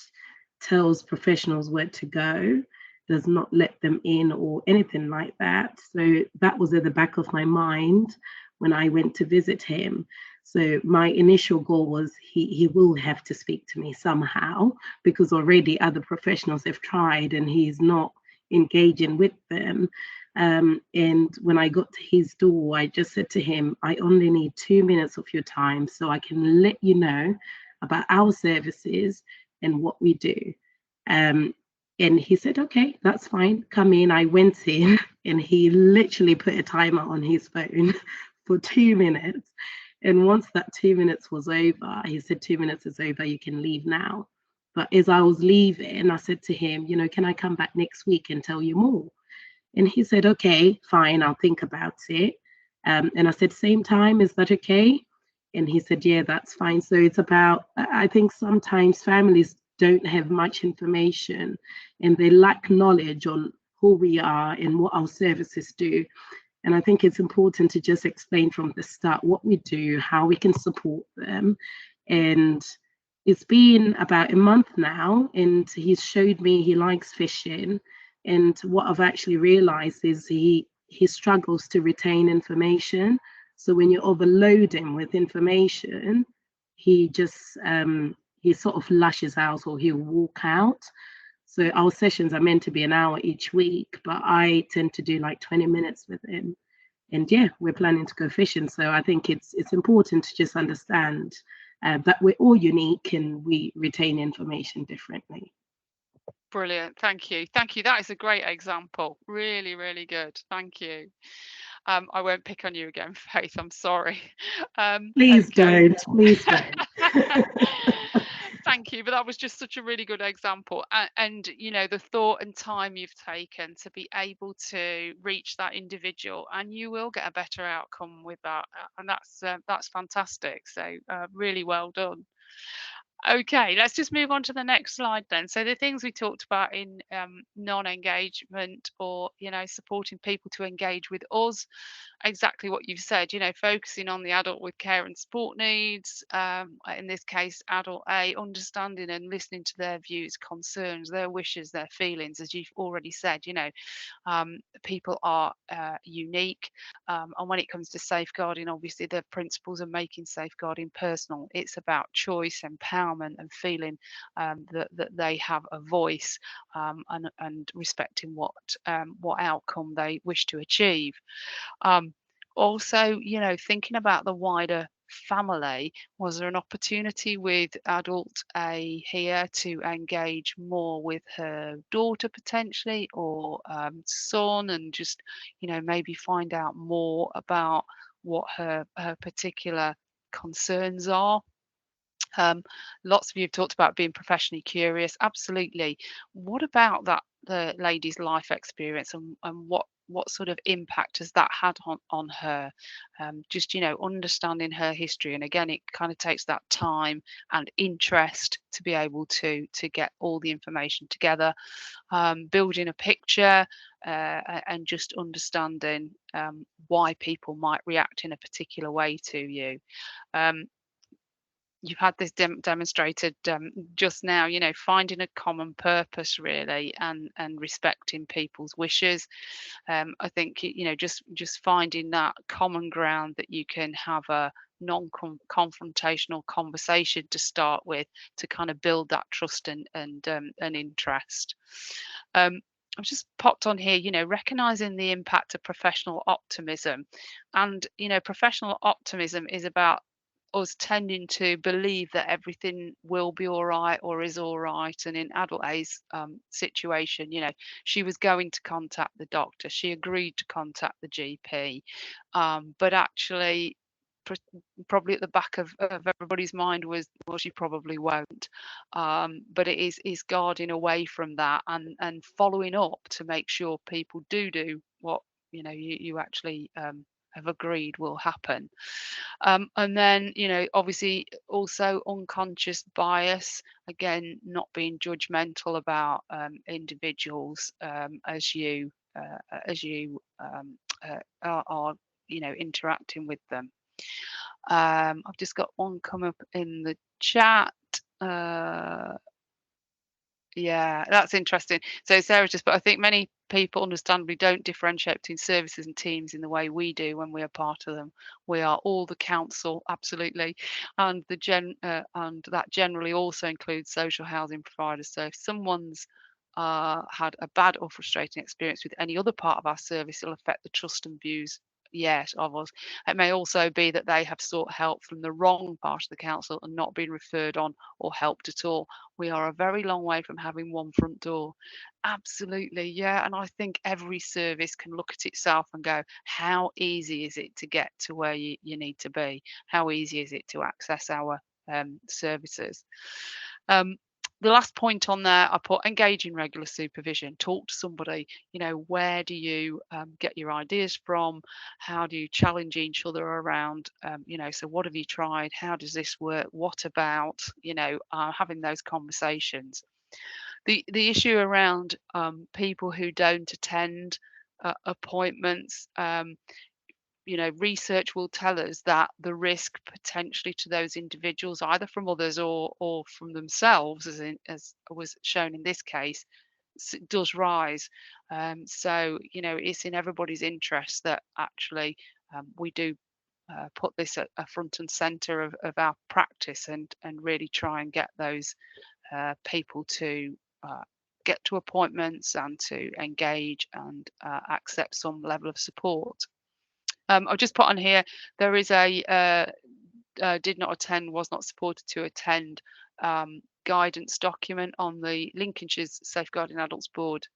tells professionals where to go, does not let them in or anything like that. So that was at the back of my mind when I went to visit him. So my initial goal was he will have to speak to me somehow, because already other professionals have tried and he's not engaging with them. And when I got to his door, I just said to him, I only need 2 minutes of your time so I can let you know about our services and what we do. And he said, okay, that's fine, come in. I went in and he literally put a timer on his phone for 2 minutes. And once that 2 minutes was over, he said, 2 minutes is over, you can leave now. But as I was leaving, I said to him, can I come back next week and tell you more? And he said, okay, fine, I'll think about it. And I said, same time, is that okay? And he said, yeah, that's fine. So it's about, I think sometimes families don't have much information and they lack knowledge on who we are and what our services do. And I think it's important to just explain from the start what we do, how we can support them. And it's been about a month now, and he's showed me he likes fishing. And what I've actually realized is he struggles to retain information. So when you overload him with information, he just he sort of lashes out or he'll walk out. So our sessions are meant to be an hour each week, but I tend to do like 20 minutes with him. And yeah, we're planning to go fishing. So I think it's important to just understand that we're all unique and we retain information differently. Brilliant. Thank you. Thank you. That is a great example. Really, really good. Thank you. I won't pick on you again, Faith. I'm sorry. Please Okay. don't. Please don't. Thank you. But that was just such a really good example. And, the thought and time you've taken to be able to reach that individual, and you will get a better outcome with that. And that's fantastic. So really well done. Okay, let's just move on to the next slide then. So the things we talked about in non-engagement, or supporting people to engage with us, exactly what you've said, focusing on the adult with care and support needs, in this case adult A, understanding and listening to their views, concerns, their wishes, their feelings. As you've already said, people are unique, and when it comes to safeguarding, obviously the principles of making safeguarding personal. It's about choice, empowerment, and feeling that they have a voice, and respecting what outcome they wish to achieve. Also, thinking about the wider family, was there an opportunity with adult A here to engage more with her daughter potentially, or son, and just, maybe find out more about what her particular concerns are? Lots of you have talked about being professionally curious. Absolutely. What about the lady's life experience, and what sort of impact has that had on her? Just, understanding her history. And again, it kind of takes that time and interest to be able to get all the information together, building a picture, and just understanding why people might react in a particular way to you. You've had this demonstrated just now, finding a common purpose really, and respecting people's wishes. I think, just finding that common ground that you can have a non-confrontational conversation to start with, to kind of build that trust and interest. I've just popped on here, recognizing the impact of professional optimism. And, professional optimism is about us tending to believe that everything will be all right, or is all right. And in adult A's situation, she was going to contact the doctor. She agreed to contact the GP, but actually, probably at the back of everybody's mind was, well, she probably won't. But it is guarding away from that, and following up to make sure people do what you actually have agreed will happen. And then, obviously also unconscious bias, again, not being judgmental about individuals, as you are interacting with them. I've just got one come up in the chat. Yeah, that's interesting. So Sarah just, but I think many people understandably don't differentiate between services and teams in the way we do when we are part of them. We are all the council, absolutely, and and that generally also includes social housing providers. So if someone's had a bad or frustrating experience with any other part of our service, it'll affect the trust and views. Yes, of us. It may also be that they have sought help from the wrong part of the council and not been referred on or helped at all. We are a very long way from having one front door. Absolutely, yeah. And I think every service can look at itself and go, how easy is it to get to where you need to be? How easy is it to access our services? Um, the last point on there, I put engage in regular supervision. Talk to somebody. You know, where do you get your ideas from? How do you challenge each other around? You know, so what have you tried? How does this work? What about? You know, having those conversations. The issue around people who don't attend appointments. You know, research will tell us that the risk potentially to those individuals, either from others or from themselves, as was shown in this case, does rise. So you know, it's in everybody's interest that actually we do put this at a front and center of our practice and really try and get those people to get to appointments and to engage and accept some level of support. I've just put on here, there is a did not attend, was not supported to attend guidance document on the Lincolnshire's Safeguarding Adults Board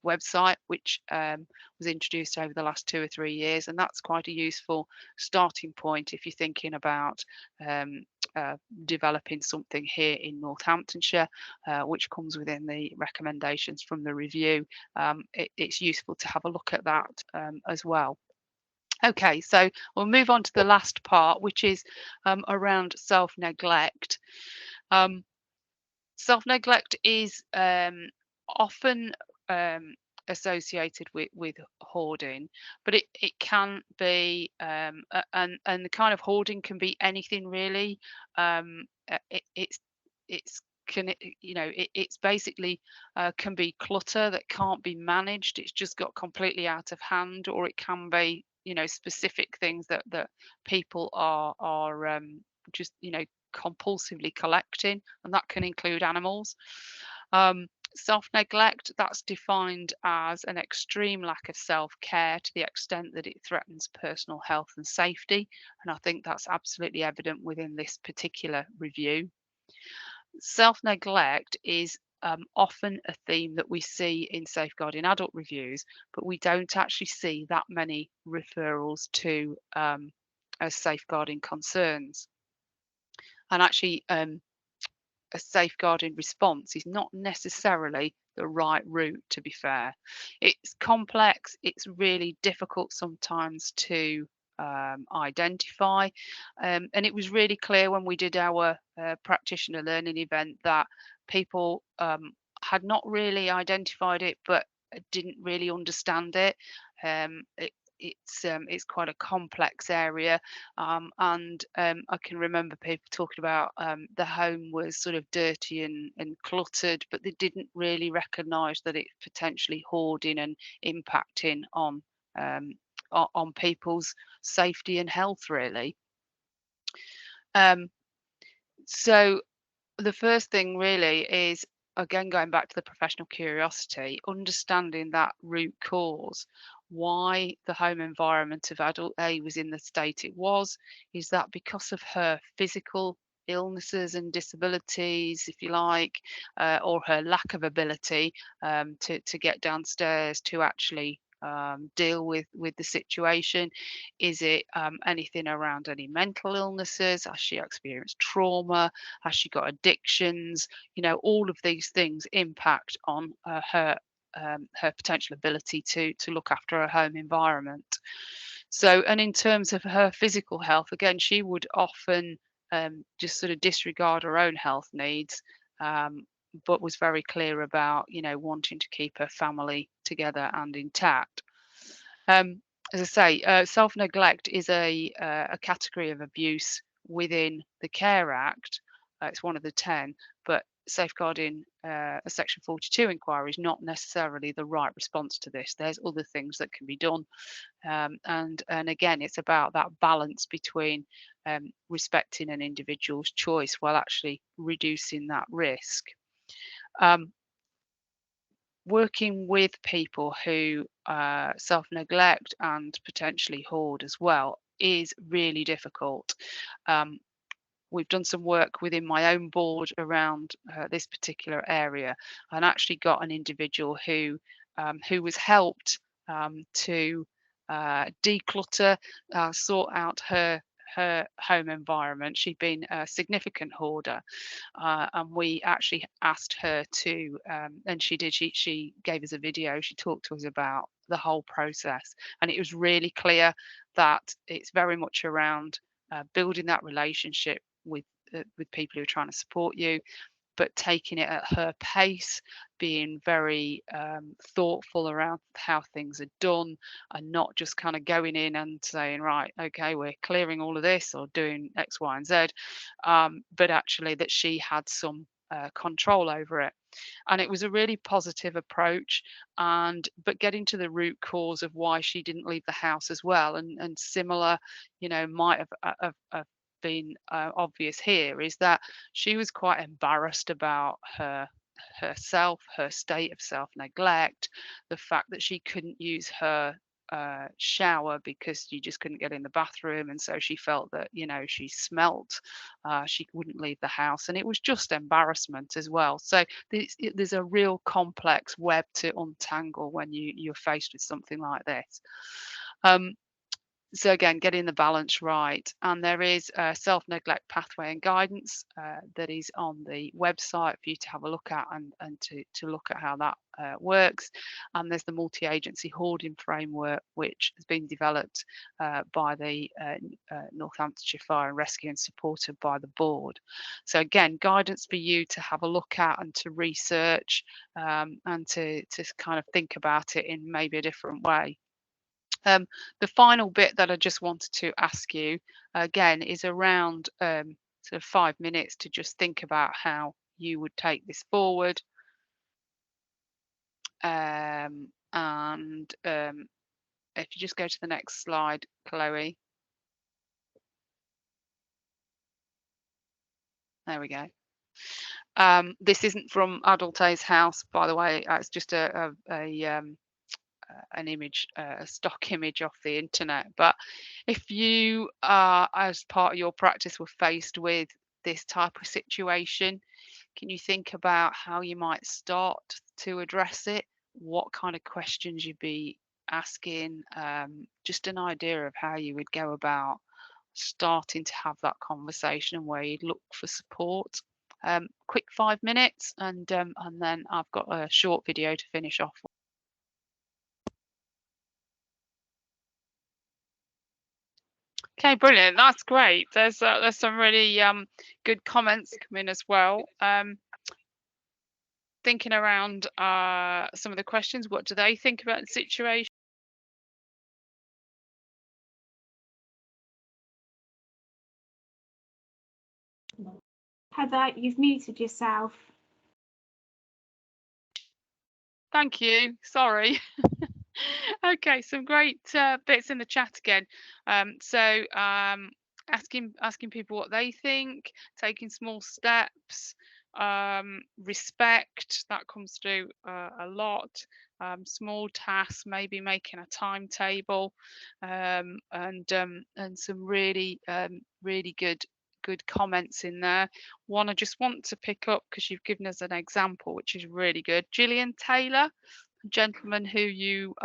website, which was introduced over the last 2 or 3 years. And that's quite a useful starting point if you're thinking about developing something here in Northamptonshire, which comes within the recommendations from the review. It's useful to have a look at that as well. Okay, so we'll move on to the last part, which is around self-neglect. Self-neglect is often associated with hoarding, but it can be, and the kind of hoarding can be anything really. It's you know, it's basically can be clutter that can't be managed. It's just got completely out of hand, or it can be, you know, specific things that people are just, you know, compulsively collecting, and that can include animals. Self-neglect, that's defined as an extreme lack of self-care to the extent that it threatens personal health and safety, and I think that's absolutely evident within this particular review. Self-neglect is often a theme that we see in safeguarding adult reviews, but we don't actually see that many referrals to as safeguarding concerns. And actually, a safeguarding response is not necessarily the right route, to be fair. It's complex, it's really difficult sometimes to identify. And it was really clear when we did our practitioner learning event that people had not really identified it, but didn't really understand it. It's quite a complex area, and I can remember people talking about the home was sort of dirty and cluttered, but they didn't really recognise that it's potentially hoarding and impacting um, on people's safety and health, really. So the first thing really is, again, going back to the professional curiosity, understanding that root cause, why the home environment of adult A was in the state it was. Is that because of her physical illnesses and disabilities, if you like, or her lack of ability to get downstairs to actually deal with the situation? Is it anything around any mental illnesses? Has she experienced trauma? Has she got addictions? You know, all of these things impact on her potential ability to look after her home environment. So, and in terms of her physical health, again, she would often just sort of disregard her own health needs, but was very clear about, you know, wanting to keep her family together and intact. As I say, self-neglect is a category of abuse within the Care Act. It's one of the 10, but safeguarding a Section 42 inquiry is not necessarily the right response to this. There's other things that can be done. And again, it's about that balance between respecting an individual's choice while actually reducing that risk. Working with people who self-neglect and potentially hoard as well is really difficult. We've done some work within my own board around this particular area, and actually got an individual who was helped to declutter, sort out her home environment. She'd been a significant hoarder, and we actually asked her to, and she did. She gave us a video. She talked to us about the whole process, and it was really clear that it's very much around building that relationship with people who are trying to support you, but taking it at her pace, being very thoughtful around how things are done, and not just kind of going in and saying, right, okay, we're clearing all of this or doing X, Y, and Z, but actually that she had some control over it. And it was a really positive approach, but getting to the root cause of why she didn't leave the house as well, and similar, might have been obvious here, is that she was quite embarrassed about herself, her state of self-neglect, the fact that she couldn't use her shower because you just couldn't get in the bathroom, and so she felt that she smelt, she wouldn't leave the house, and it was just embarrassment as well. So there's a real complex web to untangle when you're faced with something like this. So again, getting the balance right. And there is a self-neglect pathway and guidance that is on the website for you to have a look at, and to look at how that works. And there's the multi-agency hoarding framework, which has been developed by the Northamptonshire Fire and Rescue and supported by the board. So again, guidance for you to have a look at and to research, and to kind of think about it in maybe a different way. The final bit that I just wanted to ask you again is around sort of 5 minutes to just think about how you would take this forward. And if you just go to the next slide, Chloe. There we go. This isn't from Adult A's house, by the way. It's just an image, a stock image off the internet. But if you as part of your practice were faced with this type of situation, can you think about how you might start to address it? What kind of questions you'd be asking? Just an idea of how you would go about starting to have that conversation and where you'd look for support. Quick 5 minutes, and then I've got a short video to finish off. Okay, brilliant. That's great. There's some really good comments coming as well. Thinking around some of the questions, what do they think about the situation? Heather, you've muted yourself. Thank you. Sorry. Okay, some great bits in the chat again. So asking people what they think, taking small steps, respect, that comes through a lot. Small tasks, maybe making a timetable, and some really good comments in there. One I just want to pick up because you've given us an example which is really good. Gillian Taylor, a gentleman who you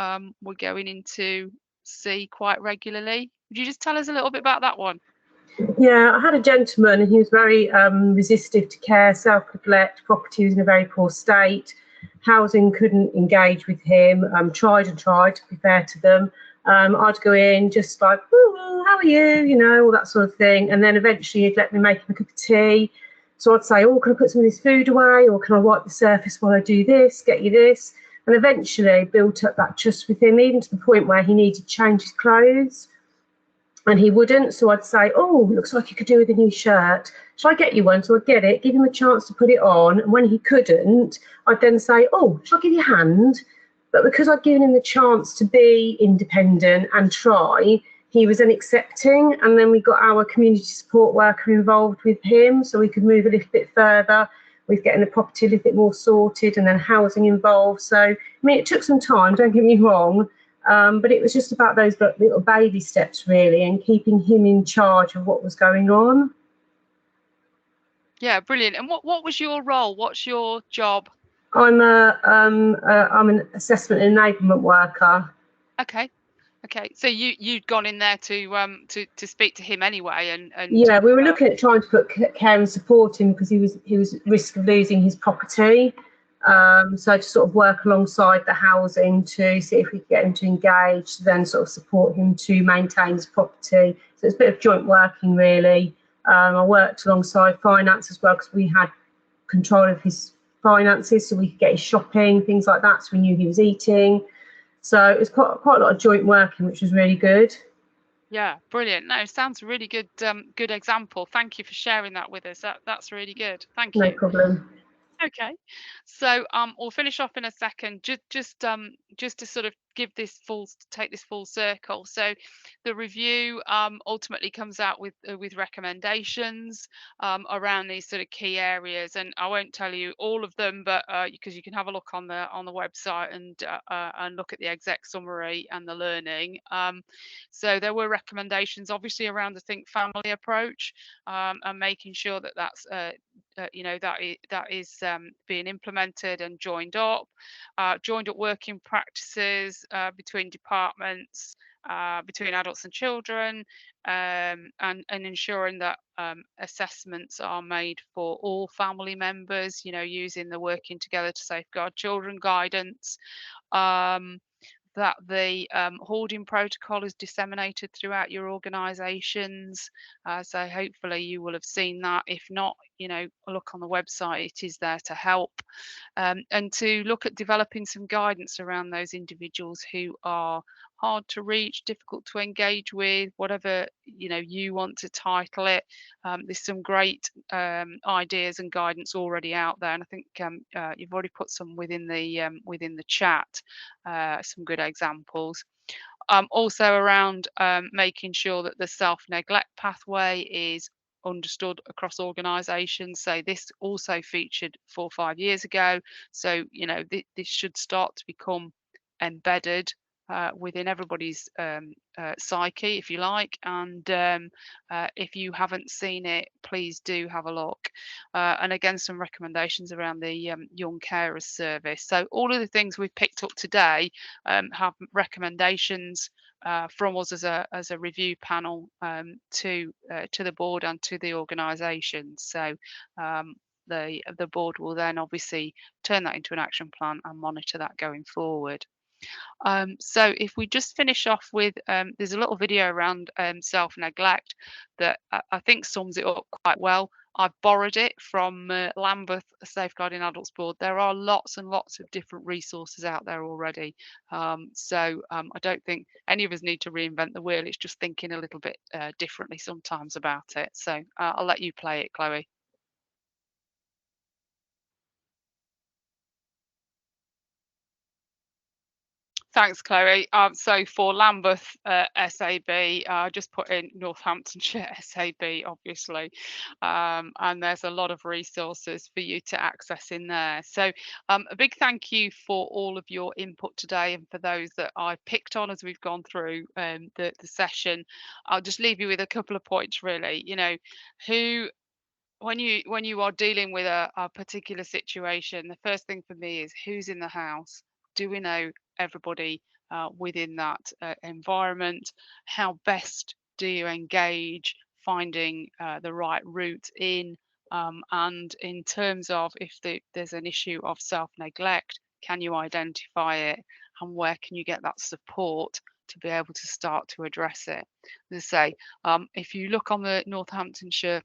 were going in to see quite regularly. Would you just tell us a little bit about that one? Yeah, I had a gentleman and he was very resistive to care, self-neglect, property was in a very poor state, housing couldn't engage with him, tried and tried, to be fair to them. I'd go in just like, oh, how are you, all that sort of thing. And then eventually he'd let me make him a cup of tea. So I'd say, oh, can I put some of this food away? Or can I wipe the surface while I do this, get you this? And eventually built up that trust with him, even to the point where he needed to change his clothes. and he wouldn't. So I'd say, oh, looks like you could do with a new shirt. Shall I get you one? So I'd get it, give him a chance to put it on. And when he couldn't, I'd then say, oh, shall I give you a hand? But because I'd given him the chance to be independent and try, he was then accepting. And then we got our community support worker involved with him so we could move a little bit further with getting the property a little bit more sorted, and then housing involved. So, I mean, it took some time, don't get me wrong, but it was just about those little baby steps, really, and keeping him in charge of what was going on. Yeah, brilliant. And what was your role? What's your job? I'm an assessment and enablement worker. Okay. Okay. So you'd gone in there to speak to him anyway, and yeah, we were looking at trying to put care and support him because he was at risk of losing his property. So to sort of work alongside the housing to see if we could get him to engage, then sort of support him to maintain his property. So it's a bit of joint working, really. I worked alongside finance as well because we had control of his finances, so we could get his shopping, things like that, so we knew he was eating. So it was quite a lot of joint working, which was really good. Yeah, brilliant. No, sounds a really good good example. Thank you for sharing that with us. That's really good. Thank you. No problem. Okay, so we'll finish off in a second. Just to sort of take this full circle. So the review ultimately comes out with recommendations around these sort of key areas, and I won't tell you all of them, but because you can have a look on the website and look at the exec summary and the learning. So there were recommendations, obviously, around the think family approach and making sure that that's that is being implemented and joined up working practices between departments, between adults and children, and ensuring that assessments are made for all family members, using the working together to safeguard children guidance. That the hoarding protocol is disseminated throughout your organisations. So hopefully you will have seen that. If not, look on the website, it is there to help. And to look at developing some guidance around those individuals who are hard to reach, difficult to engage with, whatever you want to title it. There's some great ideas and guidance already out there, and I think you've already put some within the chat, some good examples. Also around making sure that the self-neglect pathway is understood across organisations. So this also featured 4 or 5 years ago. So this should start to become embedded within everybody's psyche, if you like. And if you haven't seen it, please do have a look. And again, some recommendations around the Young Carers Service. So all of the things we've picked up today have recommendations from us as a review panel to the board and to the organisation. So the board will then obviously turn that into an action plan and monitor that going forward. So if we just finish off with, there's a little video around self-neglect that I think sums it up quite well. I've borrowed it from Lambeth Safeguarding Adults Board. There are lots and lots of different resources out there already. So I don't think any of us need to reinvent the wheel. It's just thinking a little bit differently sometimes about it. So I'll let you play it, Chloe. Thanks, Chloe. So for Lambeth SAB, I just put in Northamptonshire SAB, obviously, and there's a lot of resources for you to access in there. So a big thank you for all of your input today, and for those that I picked on as we've gone through the session. I'll just leave you with a couple of points, really. When you are dealing with a particular situation, the first thing for me is who's in the house. Do we know everybody within that environment? How best do you engage finding the right route in? And in terms of if there's an issue of self-neglect, can you identify it, and where can you get that support to be able to start to address it? As I say, if you look on the Northamptonshire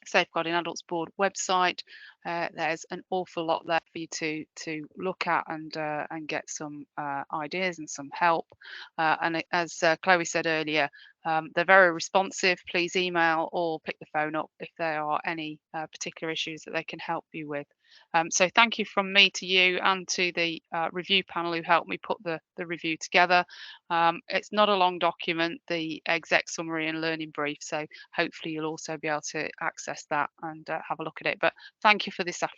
Safeguarding Adults Board website. There's an awful lot there for you to look at and get some ideas and some help. And as Chloe said earlier, they're very responsive. Please email or pick the phone up if there are any particular issues that they can help you with. So thank you from me to you and to the review panel who helped me put the review together. It's not a long document, the exec summary and learning brief, so hopefully you'll also be able to access that and have a look at it. But thank you for this afternoon.